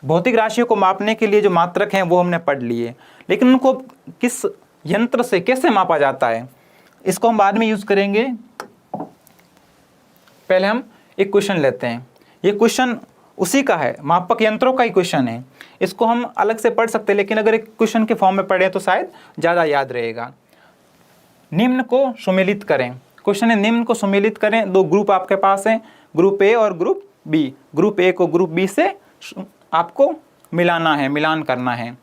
भौतिक राशियों को मापने के लिए जो मात्रक हैं वो हमने पढ़ लिए, लेकिन उनको किस यंत्र से कैसे मापा जाता है इसको हम बाद में यूज़ करेंगे। पहले हम एक क्वेश्चन लेते हैं। ये क्वेश्चन उसी का है, मापक यंत्रों का ही क्वेश्चन है। इसको हम अलग से पढ़ सकते हैं लेकिन अगर एक क्वेश्चन के फॉर्म में पढ़े तो शायद ज़्यादा याद रहेगा। निम्न को सुमेलित करें। क्वेश्चन है निम्न को सुमेलित करें। दो ग्रुप आपके पास हैं, ग्रुप ए और ग्रुप बी। ग्रुप ए को ग्रुप बी से आपको मिलाना है, मिलान करना है।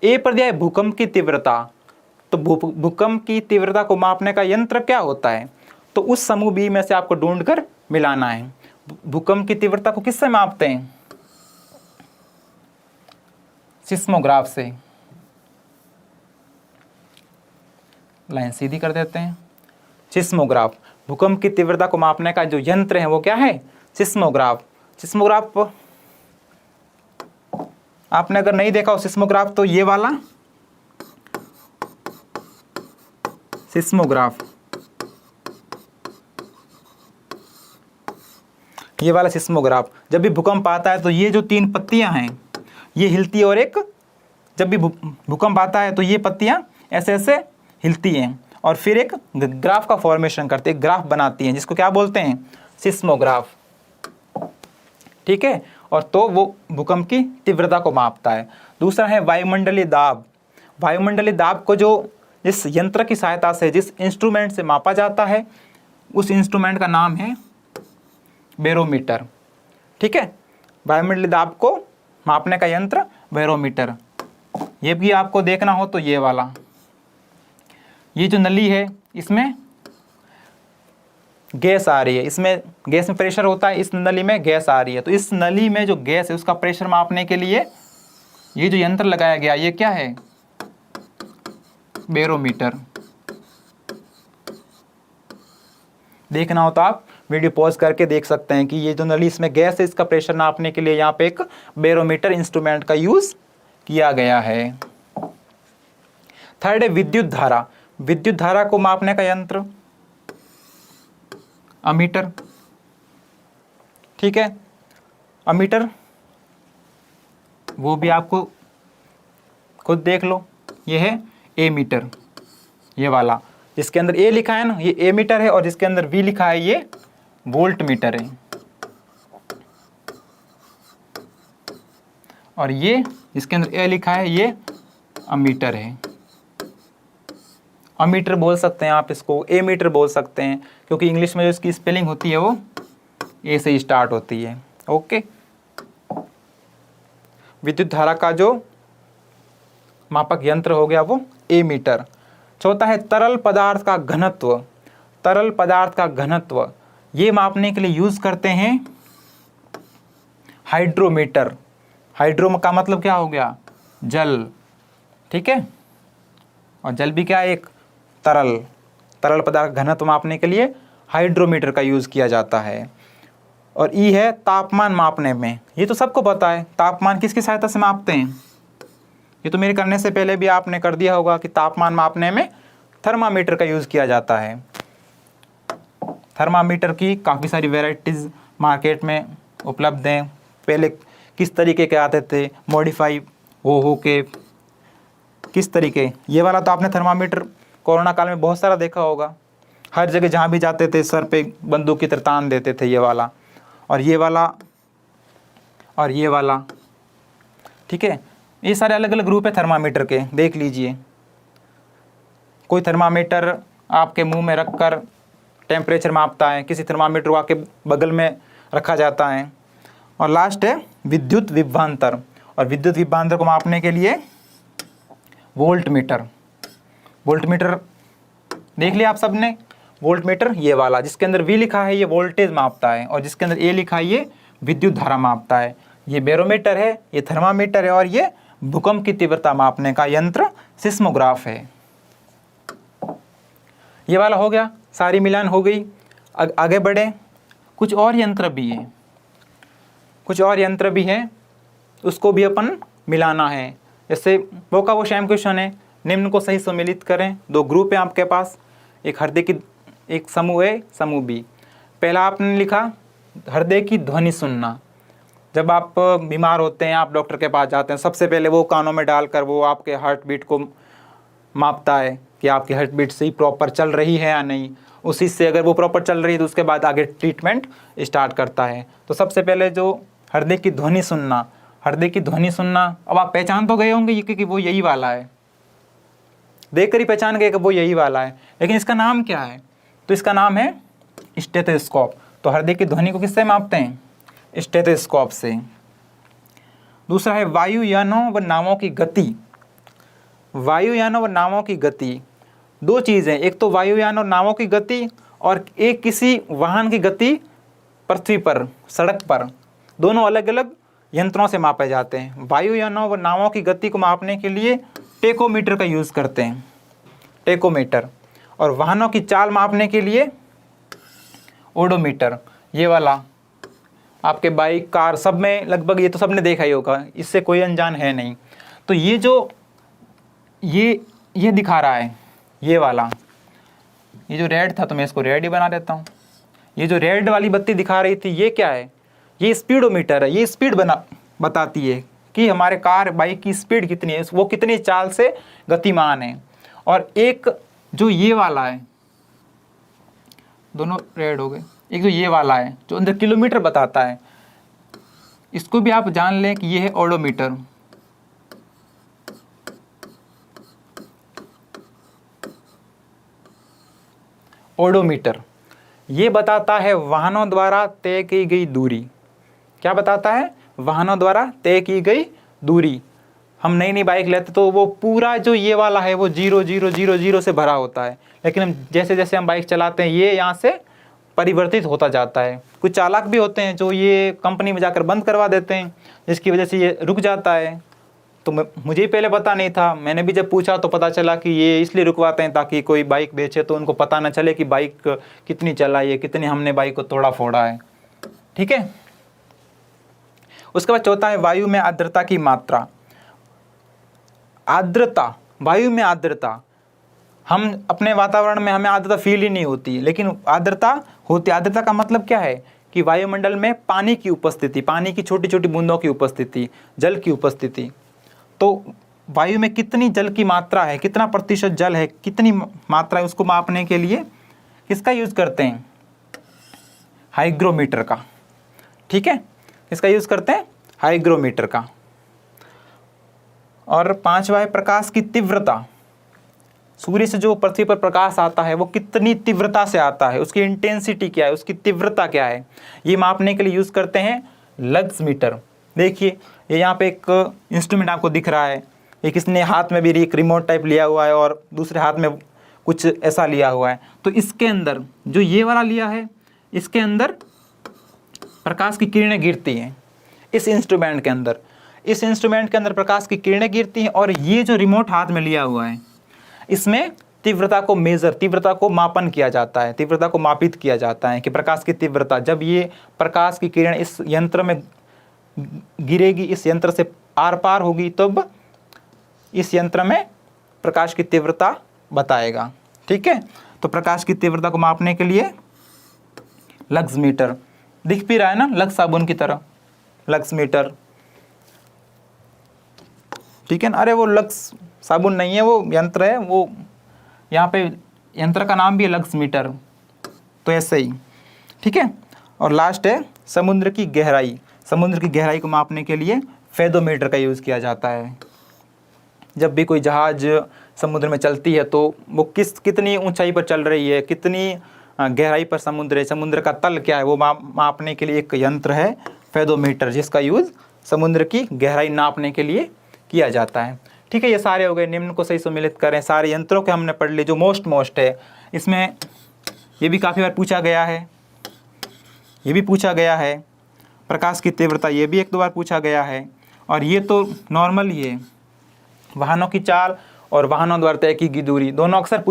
ए पर दिया है भूकंप की तीव्रता, तो भूकंप की तीव्रता को मापने का यंत्र क्या होता है? तो उस समूह बी में से आपको ढूंढकर मिलाना है। भूकंप की तीव्रता को किससे मापते हैं? सिस्मोग्राफ से। लाइन सीधी कर देते हैं। सिस्मोग्राफ, भूकंप की तीव्रता को मापने का जो यंत्र है वो क्या है? सिस्मोग्राफ। सिस्मोग्राफ आपने अगर नहीं देखा हो सिस्मोग्राफ तो ये वाला सिस्मोग्राफ, ये वाला सिस्मोग्राफ, जब भी भूकंप आता है तो ये जो 3 पत्तियां हैं ये हिलती है और एक जब भी भूकंप आता है तो ये पत्तियां ऐसे ऐसे हिलती हैं और फिर एक ग्राफ का फॉर्मेशन करते हैं, ग्राफ बनाती हैं जिसको क्या बोलते हैं? सिस्मोग्राफ। ठीक है, और तो वो भूकंप की तीव्रता को मापता है। दूसरा है वायुमंडलीय दाब। वायुमंडलीय दाब को जो जिस यंत्र की सहायता से, जिस इंस्ट्रूमेंट से मापा जाता है उस इंस्ट्रूमेंट का नाम है बैरोमीटर। ठीक है, वायुमंडलीय दाब को मापने का यंत्र बैरोमीटर। ये भी आपको देखना हो तो ये वाला, ये जो नली है इसमें गैस आ रही है, इसमें गैस में प्रेशर होता है, इस नली में गैस आ रही है, तो इस नली में जो गैस है उसका प्रेशर मापने के लिए ये जो यंत्र लगाया गया ये क्या है? बैरोमीटर। देखना हो तो आप वीडियो पॉज करके देख सकते हैं कि ये जो नली इसमें गैस है इसका प्रेशर नापने के लिए यहाँ पे एक बैरोमीटर इंस्ट्रूमेंट का यूज किया गया है। थर्ड है विद्युत धारा। विद्युत धारा को मापने का यंत्र अमीटर। ठीक है, अमीटर वो भी आपको खुद देख लो, ये है ए मीटर, ये वाला जिसके अंदर ए लिखा है ना ये ए मीटर है और जिसके अंदर वी लिखा है ये वोल्ट मीटर है। और ये जिसके अंदर ए लिखा है ये अमीटर है। अमीटर बोल सकते हैं आप इसको, ए मीटर बोल सकते हैं क्योंकि इंग्लिश में जो इसकी स्पेलिंग होती है वो ए से ही स्टार्ट होती है। ओके, विद्युत धारा का जो मापक यंत्र हो गया वो ए मीटर। चौथा है तरल पदार्थ का घनत्व। तरल पदार्थ का घनत्व ये मापने के लिए यूज करते हैं हाइड्रोमीटर। हाइड्रो का मतलब क्या हो गया? जल। ठीक है, और जल भी क्या है? एक तरल पदार्थ घनत्व मापने के लिए हाइड्रोमीटर का यूज किया जाता है। और ई है तापमान मापने में। ये तो सबको पता है, तापमान किसकी सहायता से मापते हैं? ये तो मेरे करने से पहले भी आपने कर दिया होगा कि तापमान मापने में थर्मामीटर का यूज़ किया जाता है। थर्मामीटर की काफ़ी सारी वैरायटीज़ मार्केट में उपलब्ध हैं। पहले किस तरीके के आते थे, मॉडिफाई हो के किस तरीके। ये वाला तो आपने थर्मामीटर कोरोना काल में बहुत सारा देखा होगा, हर जगह जहाँ भी जाते थे सर पे बंदूक की तरह तान देते थे, ये वाला और ये वाला और ये वाला। ठीक है, ये सारे अलग अलग ग्रुप है थर्मामीटर के, देख लीजिए। कोई थर्मामीटर आपके मुंह में रखकर टेम्परेचर मापता है, किसी थर्मामीटर को आपके बगल में रखा जाता है। और लास्ट है विद्युत विभवांतर, और विद्युत विभवांतर को मापने के लिए वोल्ट मीटर। वोल्ट मीटर देख लिया आप सबने। वोल्ट मीटर ये वाला जिसके अंदर V लिखा है ये वोल्टेज मापता है, और जिसके अंदर A लिखा है ये विद्युत धारा मापता है। ये बैरोमीटर है, ये थर्मामीटर है, और ये भूकंप की तीव्रता मापने का यंत्र सिस्मोग्राफ है। ये वाला हो गया, सारी मिलान हो गई। आगे बढ़े, कुछ और यंत्र भी है, कुछ और यंत्र भी है, उसको भी अपन मिलाना है। जैसे वो का वो शैम क्वेश्चन है, निम्न को सही सम्मिलित करें। दो ग्रुप है आपके पास, एक हृदय की एक समूह ए, समूह बी। पहला आपने लिखा हृदय की ध्वनि सुनना। जब आप बीमार होते हैं, आप डॉक्टर के पास जाते हैं, सबसे पहले वो कानों में डालकर वो आपके हार्ट बीट को मापता है कि आपकी हार्ट बीट सही प्रॉपर चल रही है या नहीं। उसी से अगर वो प्रॉपर चल रही है तो उसके बाद आगे ट्रीटमेंट स्टार्ट करता है। तो सबसे पहले जो हृदय की ध्वनि सुनना, हृदय की ध्वनि सुनना, अब आप पहचान तो गए होंगे ये कि वो यही वाला है, देखकर ही पहचान गए कि वो यही वाला है। लेकिन इसका नाम क्या है? तो इसका नाम है स्टेथोस्कोप। तो हृदय की ध्वनि को किससे मापते हैं? स्टेथोस्कोप से। दूसरा है वायुयानों व नावों की गति। वायुयानों व नावों की गति, दो चीज़ें, एक तो वायुयान और नावों की गति, और एक किसी वाहन की गति पृथ्वी पर, सड़क पर। दोनों अलग अलग यंत्रों से मापे जाते हैं। वायुयानों व नावों की गति को मापने के लिए टेकोमीटर का यूज़ करते हैं, टेकोमीटर। और वाहनों की चाल मापने के लिए ओडोमीटर। ये वाला आपके बाइक, कार सब में लगभग ये तो सबने देखा ही होगा, इससे कोई अनजान है नहीं। तो ये जो ये दिखा रहा है, ये वाला, ये जो रेड था तो मैं इसको रेड ही बना देता हूँ। ये जो रेड वाली बत्ती दिखा रही थी ये क्या है? ये स्पीडोमीटर है। ये स्पीड बताती है कि हमारे कार बाइक की स्पीड कितनी है, वो कितनी चाल से गतिमान है। और एक जो ये वाला है, दोनों रेड हो गए, एक जो ये वाला है जो अंदर किलोमीटर बताता है, इसको भी आप जान लें कि ये है ओडोमीटर। ओडोमीटर ये बताता है वाहनों द्वारा तय की गई दूरी। क्या बताता है? वाहनों द्वारा तय की गई दूरी। हम नई नई बाइक लेते तो वो पूरा जो ये वाला है वो 0,0,0,0 से भरा होता है, लेकिन हम जैसे जैसे हम बाइक चलाते हैं ये यहाँ से परिवर्तित होता जाता है। कुछ चालाक भी होते हैं जो ये कंपनी में जाकर बंद करवा देते हैं, जिसकी वजह से ये रुक जाता है। तो मुझे पहले पता नहीं था, मैंने भी जब पूछा तो पता चला कि ये इसलिए रुकवाते हैं ताकि कोई बाइक बेचे तो उनको पता ना चले कि बाइक कितनी चलाई है, कितनी हमने बाइक को तोड़ा फोड़ा है। ठीक है। उसके बाद चौथा है वायु में आर्द्रता की मात्रा। आर्द्रता, वायु में आर्द्रता, हम अपने वातावरण में हमें आर्द्रता फील ही नहीं होती, लेकिन आर्द्रता होती। आर्द्रता का मतलब क्या है? कि वायुमंडल में पानी की उपस्थिति, पानी की छोटी छोटी बूंदों की उपस्थिति, जल की उपस्थिति। तो वायु में कितनी जल की मात्रा है, कितना प्रतिशत जल है, कितनी मात्रा है, उसको मापने के लिए किसका यूज़ करते हैं? हाइग्रोमीटर का। ठीक है, इसका यूज़ करते हैं हाइग्रोमीटर का। और पांचवा है प्रकाश की तीव्रता। सूर्य से जो पृथ्वी पर प्रकाश आता है वो कितनी तीव्रता से आता है, उसकी इंटेंसिटी क्या है, उसकी तीव्रता क्या है, ये मापने के लिए यूज़ करते हैं लक्स मीटर। देखिए ये यहाँ पे एक इंस्ट्रूमेंट आपको दिख रहा है, ये किसने हाथ में भी एक रिमोट टाइप लिया हुआ है और दूसरे हाथ में कुछ ऐसा लिया हुआ है। तो इसके अंदर जो ये वाला लिया है, इसके अंदर प्रकाश की किरणें गिरती हैं। इस इंस्ट्रूमेंट के अंदर, इस इंस्ट्रूमेंट के अंदर प्रकाश की किरणें गिरती हैं। और ये जो रिमोट हाथ में लिया हुआ है, इसमें तीव्रता को मेज़र, तीव्रता को मापन किया जाता है, तीव्रता को मापित किया जाता है कि प्रकाश की तीव्रता, जब ये प्रकाश की किरण इस यंत्र में गिरेगी, इस यंत्र से आर पार होगी, तब इस यंत्र में प्रकाश की तीव्रता बताएगा। ठीक है, तो प्रकाश की तीव्रता को मापने के लिए लक्स मीटर, दिख भी रहा है ना लक्स साबुन की तरह, लक्स मीटर। ठीक है ना, अरे वो लक्स साबुन नहीं है, वो यंत्र है, वो यहाँ पे यंत्र का नाम भी है लक्स मीटर। तो ऐसे ही, ठीक है। और लास्ट है समुद्र की गहराई। समुद्र की गहराई को मापने के लिए फेदोमीटर का यूज़ किया जाता है। जब भी कोई जहाज समुद्र में चलती है तो वो कितनी ऊंचाई पर चल रही है, कितनी गहराई पर समुद्र है, समुद्र का तल क्या है, वो मापने के लिए एक यंत्र है फेदोमीटर, जिसका यूज़ समुद्र की गहराई नापने के लिए किया जाता है। ठीक है, ये सारे हो गए। निम्न को सही सम्मिलित करें। सारे यंत्रों के हमने पढ़ लिए। जो मोस्ट है इसमें, ये भी काफ़ी बार पूछा गया है, ये भी पूछा गया है। प्रकाश की तीव्रता, ये भी 1-2 बार पूछा गया है। और ये तो नॉर्मल ही है। वाहनों की चाल और वाहनों द्वारा तय की गई दूरी, दोनों अक्सर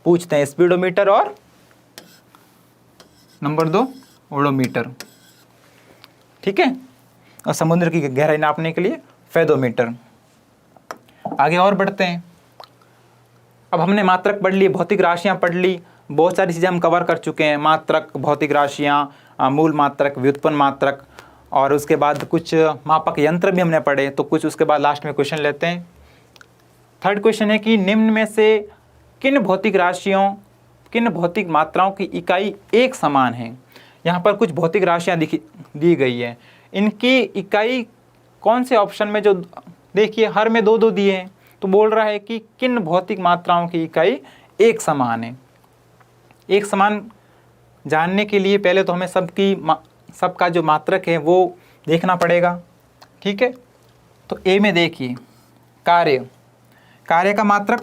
पूछते हैं। स्पीडोमीटर और नंबर 2 ओडोमीटर। ठीक है, और समुद्र की गहराई नापने के लिए फेदोमीटर। आगे और बढ़ते हैं। अब हमने मात्रक पढ़ ली, भौतिक राशियां पढ़ ली, बहुत सारी चीज़ें हम कवर कर चुके हैं। मात्रक, भौतिक राशियां, मूल मात्रक, व्युत्पन्न मात्रक, और उसके बाद कुछ मापक यंत्र भी हमने पढ़े। तो कुछ उसके बाद लास्ट में क्वेश्चन लेते हैं। थर्ड क्वेश्चन है कि निम्न में से किन भौतिक राशियों, किन भौतिक मात्राओं की इकाई एक समान है। यहाँ पर कुछ भौतिक राशियाँ दी गई है, इनकी इकाई कौन से ऑप्शन में, जो देखिए हर में 2-2 दिए हैं, तो बोल रहा है कि किन भौतिक मात्राओं की इकाई एक समान है। एक समान जानने के लिए पहले तो हमें सबका जो मात्रक है वो देखना पड़ेगा। ठीक है, तो ए में देखिए कार्य का मात्रक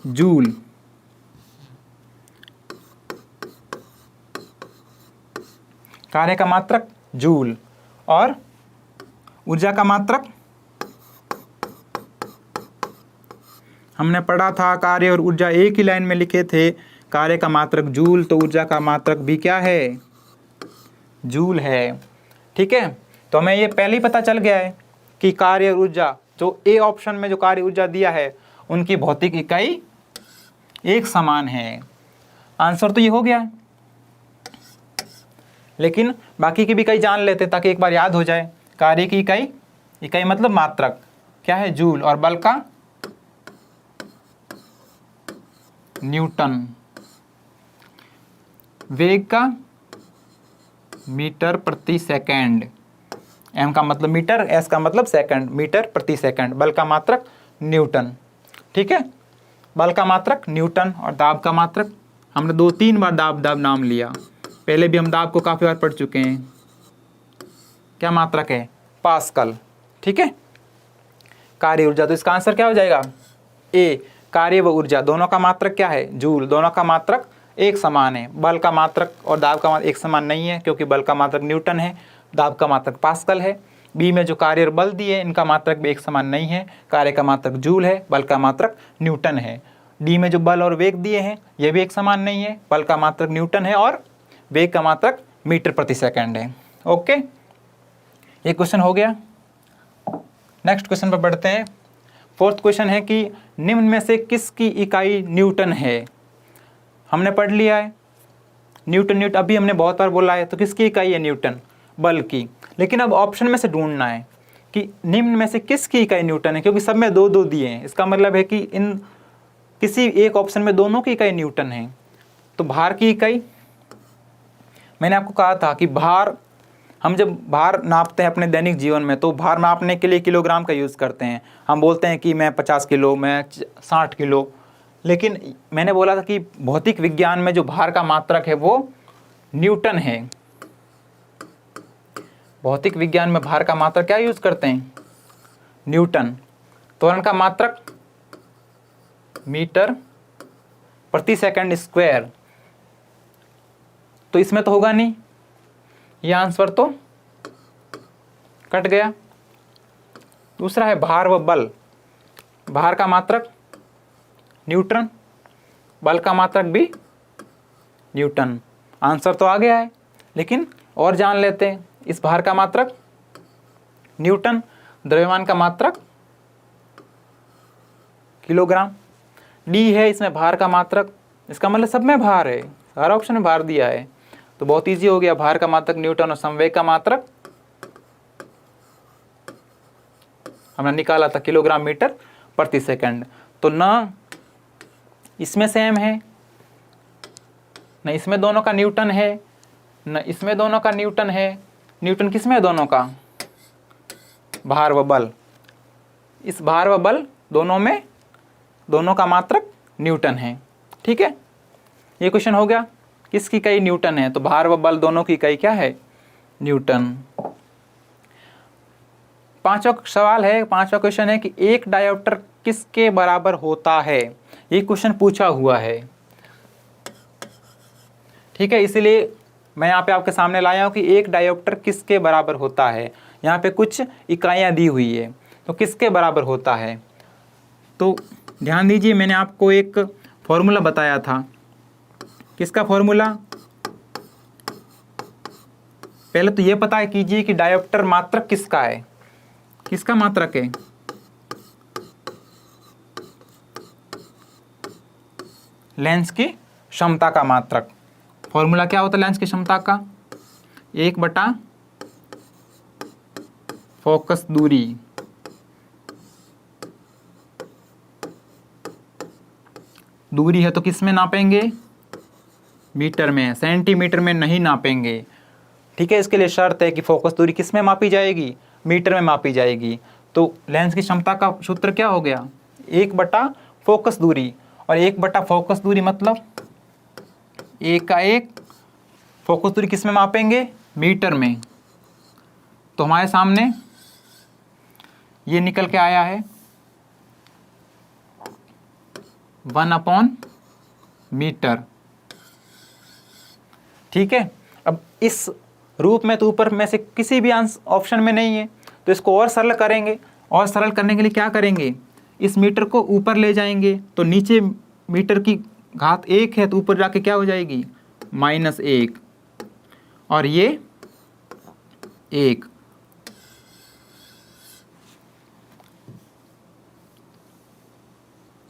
जूल, कार्य का मात्रक जूल, और ऊर्जा का मात्रक हमने पढ़ा था। कार्य और ऊर्जा एक ही लाइन में लिखे थे। कार्य का मात्रक जूल, तो ऊर्जा का मात्रक भी क्या है, जूल है। ठीक है, तो हमें ये पहले ही पता चल गया है कि कार्य और ऊर्जा, जो ए ऑप्शन में जो कार्य ऊर्जा दिया है, उनकी भौतिक इकाई एक समान है। आंसर तो ये हो गया, लेकिन बाकी की भी इकाई जान लेते ताकि एक बार याद हो जाए। कार्य की इकाई मतलब मात्रक क्या है, जूल, और बल का न्यूटन, वेग का मीटर प्रति सेकंड, एम का मतलब मीटर, एस का मतलब सेकंड, मीटर प्रति सेकंड, बल का मात्रक न्यूटन। ठीक है, बल का मात्रक न्यूटन, और दाब का मात्रक हमने 2-3 बार दाब नाम लिया। पहले भी हम दाब को काफ़ी बार पढ़ चुके हैं। क्या मात्रक है, पास्कल। ठीक है, कार्य ऊर्जा, तो इसका आंसर क्या हो जाएगा, ए। कार्य व ऊर्जा दोनों का मात्रक क्या है, जूल, दोनों का मात्रक एक समान है। बल का मात्रक और दाब का मात्रक एक समान नहीं है, क्योंकि बल का मात्रक न्यूटन है, दाब का मात्रक पास्कल है। बी में जो कार्य और बल दिए इनका मात्रक भी एक समान नहीं है। कार्य का मात्रक जूल है, बल का मात्रक न्यूटन है। डी में जो बल और वेग दिए हैं ये भी एक समान नहीं है, बल का मात्रक न्यूटन है और वेग का मात्रक मीटर प्रति सेकंड है। ओके, ये क्वेश्चन हो गया। नेक्स्ट क्वेश्चन पर बढ़ते हैं। फोर्थ क्वेश्चन है कि निम्न में से किसकी इकाई न्यूटन है। हमने पढ़ लिया है न्यूटन, अभी हमने बहुत बार बोला है, तो किसकी इकाई है, न्यूटन, बल की। लेकिन अब ऑप्शन में से ढूंढना है कि निम्न में से किसकी इकाई न्यूटन है, क्योंकि सब में 2-2 दिए हैं। इसका मतलब है कि इन किसी एक ऑप्शन में दोनों की इकाई न्यूटन है। तो भार की इकाई, मैंने आपको कहा था कि भार, हम जब भार नापते हैं अपने दैनिक जीवन में, तो भार नापने के लिए किलोग्राम का यूज़ करते हैं। हम बोलते हैं कि मैं 50 किलो, मैं 60 किलो। लेकिन मैंने बोला था कि भौतिक विज्ञान में जो भार का मात्रक है वो न्यूटन है। भौतिक विज्ञान में भार का मात्रक क्या यूज़ करते हैं, न्यूटन। त्वरण का मात्रक मीटर प्रति सेकंड स्क्वायर। तो इसमें तो होगा नहीं, यह आंसर तो कट गया। दूसरा है भार व बल। भार का मात्रक न्यूटन, बल का मात्रक भी न्यूटन। आंसर तो आ गया है, लेकिन और जान लेते हैं। इस भार का मात्रक न्यूटन, द्रव्यमान का मात्रक किलोग्राम। डी है इसमें भार का मात्रक, इसका मतलब सब में भार है, हर ऑप्शन में भार दिया है, तो बहुत इजी हो गया। भार का मात्रक न्यूटन और संवेग का मात्रक हमने निकाला था किलोग्राम मीटर प्रति सेकंड। तो ना इसमें सेम है, न इसमें दोनों का न्यूटन है, न इसमें दोनों का न्यूटन है। न्यूटन किसमें है दोनों का? भार व बल। इस भार व बल दोनों में दोनों का मात्रक न्यूटन है। ठीक है, ये क्वेश्चन हो गया। किसकी इकाई न्यूटन है? तो भार व बल दोनों की इकाई क्या है? न्यूटन। पांचवा सवाल है, पांचवा क्वेश्चन है कि एक डायोप्टर किसके बराबर होता है? ये क्वेश्चन पूछा हुआ है। ठीक है, इसलिए मैं यहाँ पे आपके सामने लाया हूँ कि एक डायोप्टर किसके बराबर होता है। यहाँ पे कुछ इकाइयाँ दी हुई है, तो किसके बराबर होता है? तो ध्यान दीजिए, मैंने आपको एक फॉर्मूला बताया था। किसका फॉर्मूला? पहले तो ये पता कीजिए कि डायोप्टर मात्रक किसका है। किसका मात्रक है? लेंस की क्षमता का मात्रक। फॉर्मूला क्या होता है लेंस की क्षमता का? 1/, फोकस दूरी, दूरी है तो किस में नापेंगे? मीटर में, सेंटीमीटर में नहीं नापेंगे। ठीक है, इसके लिए शर्त है कि फोकस दूरी किस में मापी जाएगी? मीटर में मापी जाएगी। तो लेंस की क्षमता का सूत्र क्या हो गया? 1/, फोकस दूरी, और 1/, फोकस दूरी मतलब 1 का 1। फोकस दूरी किस में मापेंगे? मीटर में। तो हमारे सामने ये निकल के आया है 1/मीटर। ठीक है, अब इस रूप में तो ऊपर में से किसी भी ऑप्शन में नहीं है, तो इसको और सरल करेंगे। और सरल करने के लिए क्या करेंगे? इस मीटर को ऊपर ले जाएंगे, तो नीचे मीटर की घात 1 है, तो ऊपर जाके क्या हो जाएगी? -1, और ये 1।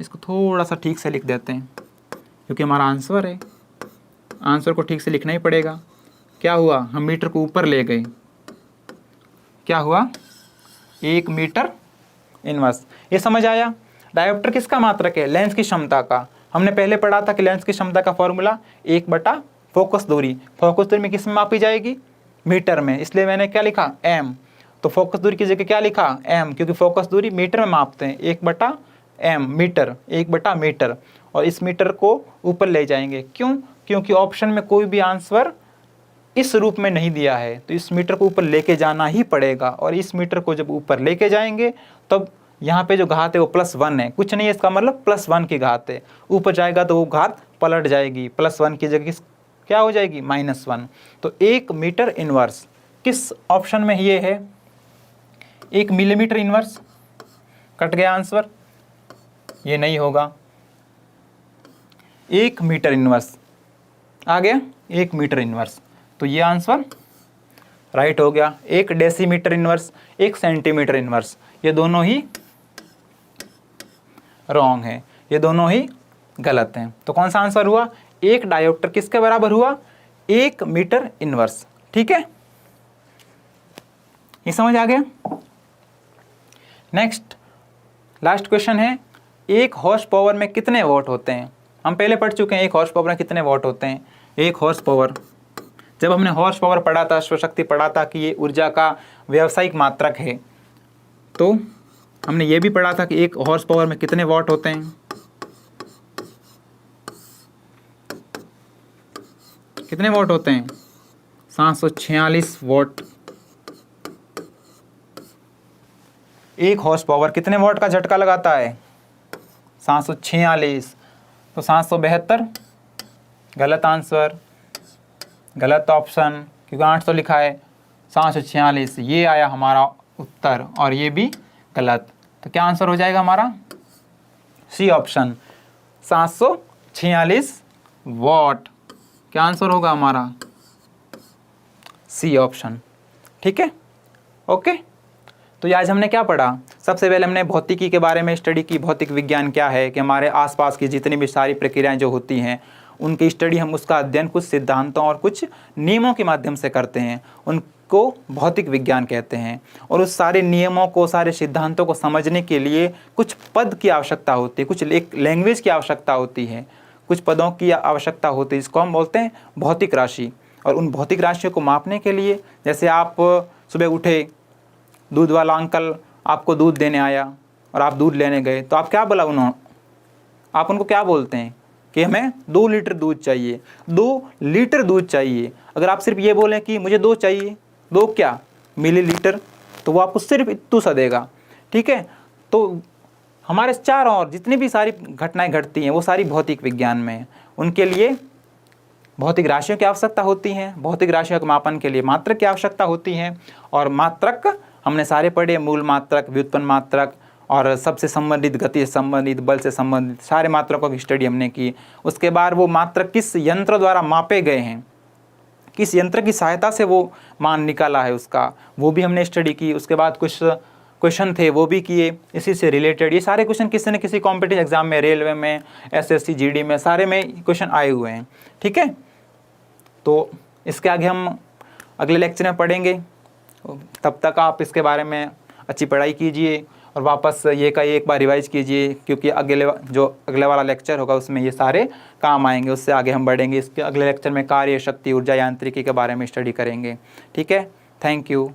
इसको थोड़ा सा ठीक से लिख देते हैं, क्योंकि हमारा आंसर है, आंसर को ठीक से लिखना ही पड़ेगा। क्या हुआ? हम मीटर को ऊपर ले गए, क्या हुआ? 1 मीटर इनवर्स। ये समझ आया? डायोप्टर किसका मात्रक है? लेंस की क्षमता का। हमने पहले पढ़ा था कि लेंस की क्षमता का फॉर्मूला 1/, फोकस दूरी। फोकस दूरी में किस में मापी जाएगी? मीटर में, इसलिए मैंने क्या लिखा? m। तो फोकस दूरी की जगह क्या लिखा? m, क्योंकि फोकस दूरी मीटर में मापते हैं। 1/m metre, 1/मीटर। और इस मीटर को ऊपर ले जाएंगे, क्यों? क्योंकि ऑप्शन में कोई भी आंसर इस रूप में नहीं दिया है, तो इस मीटर को ऊपर लेके जाना ही पड़ेगा। और इस मीटर को जब ऊपर लेके जाएंगे तब यहाँ पे जो घात है वो +1 है, कुछ नहीं है, इसका मतलब +1 की घात है। ऊपर जाएगा तो वो घात पलट जाएगी, +1 की जगह क्या हो जाएगी? -1। तो 1 मीटर इनवर्स किस ऑप्शन में ये है? 1 मिलीमीटर इनवर्स। कट गया आंसर, ये नहीं होगा। 1 मीटर इनवर्स आ गया, 1 मीटर इनवर्स, तो ये आंसर राइट हो गया। 1 डेसीमीटर इनवर्स, 1 सेंटीमीटर इनवर्स, ये दोनों ही रॉन्ग है, ये दोनों ही गलत हैं। तो कौन सा आंसर हुआ? एक डायोप्टर किसके बराबर हुआ? 1 मीटर इनवर्स। ठीक है, ये समझ आ गया? नेक्स्ट लास्ट क्वेश्चन है, 1 हॉर्स पावर में कितने वॉट होते हैं? हम पहले पढ़ चुके हैं 1 हॉर्स पावर में कितने वॉट होते हैं। 1 हॉर्स पावर, जब हमने हॉर्स पावर पढ़ा था, स्वशक्ति पढ़ा था कि ये ऊर्जा का व्यावसायिक मात्रक है, तो हमने ये भी पढ़ा था कि 1 हॉर्स पावर में कितने वॉट होते हैं। कितने वॉट होते हैं? 746 वॉट। 1 हॉर्स पावर कितने वॉट का झटका लगाता है? 746। तो 772 गलत आंसर, गलत ऑप्शन, क्योंकि 800 लिखा है, 746 ये आया हमारा उत्तर, और ये भी गलत। तो क्या आंसर हो जाएगा हमारा? C option, 746 watt. क्या आंसर होगा हमारा? C option. ठीक है, ओके। तो ये आज हमने क्या पढ़ा? सबसे पहले हमने भौतिकी के बारे में स्टडी की, भौतिक विज्ञान क्या है, कि हमारे आसपास की जितनी भी सारी प्रक्रियाएं जो होती हैं उनकी स्टडी, हम उसका अध्ययन कुछ सिद्धांतों और कुछ नियमों के माध्यम से करते हैं, उनको भौतिक विज्ञान कहते हैं। और उस सारे नियमों को, सारे सिद्धांतों को समझने के लिए कुछ पद की आवश्यकता होती है, कुछ लैंग्वेज की आवश्यकता होती है, कुछ पदों की आवश्यकता होती है, जिसको हम बोलते हैं भौतिक राशि। और उन भौतिक राशियों को मापने के लिए, जैसे आप सुबह उठे, दूध वाला अंकल आपको दूध देने आया और आप दूध लेने गए, तो आप क्या बोला आप उनको क्या बोलते हैं कि हमें 2 लीटर दूध चाहिए, 2 लीटर दूध चाहिए। अगर आप सिर्फ ये बोलें कि मुझे 2 चाहिए, 2 क्या मिलीलीटर, तो वो आपको सिर्फ इतू सा देगा। ठीक है, तो हमारे चारों ओर जितनी भी सारी घटनाएं घटती हैं वो सारी भौतिक विज्ञान में हैं। उनके लिए भौतिक राशियों की आवश्यकता होती हैं, भौतिक राशियों के मापन के लिए मात्रक की आवश्यकता होती हैं। और मात्रक हमने सारे पढ़े, मूल मात्रक, व्युत्पन्न मात्रक और सबसे संबंधित, गति से संबंधित, बल से संबंधित सारे मात्रकों की स्टडी हमने की। उसके बाद वो मात्रक किस यंत्र द्वारा मापे गए हैं, किस यंत्र की सहायता से वो मान निकाला है उसका, वो भी हमने स्टडी की। उसके बाद कुछ क्वेश्चन थे वो भी किए इसी से रिलेटेड। ये सारे क्वेश्चन किसी न किसी कॉम्पिटिटिव एग्जाम में, रेलवे में, एसएससी जीडी में, सारे में क्वेश्चन आए हुए हैं। ठीक है, तो इसके आगे हम अगले लेक्चर में पढ़ेंगे। तब तक आप इसके बारे में अच्छी पढ़ाई कीजिए और वापस ये का एक बार रिवाइज कीजिए, क्योंकि अगले वाला लेक्चर होगा उसमें ये सारे काम आएंगे। उससे आगे हम बढ़ेंगे। इसके अगले लेक्चर में कार्य, शक्ति, ऊर्जा, यांत्रिकी के बारे में स्टडी करेंगे। ठीक है, थैंक यू।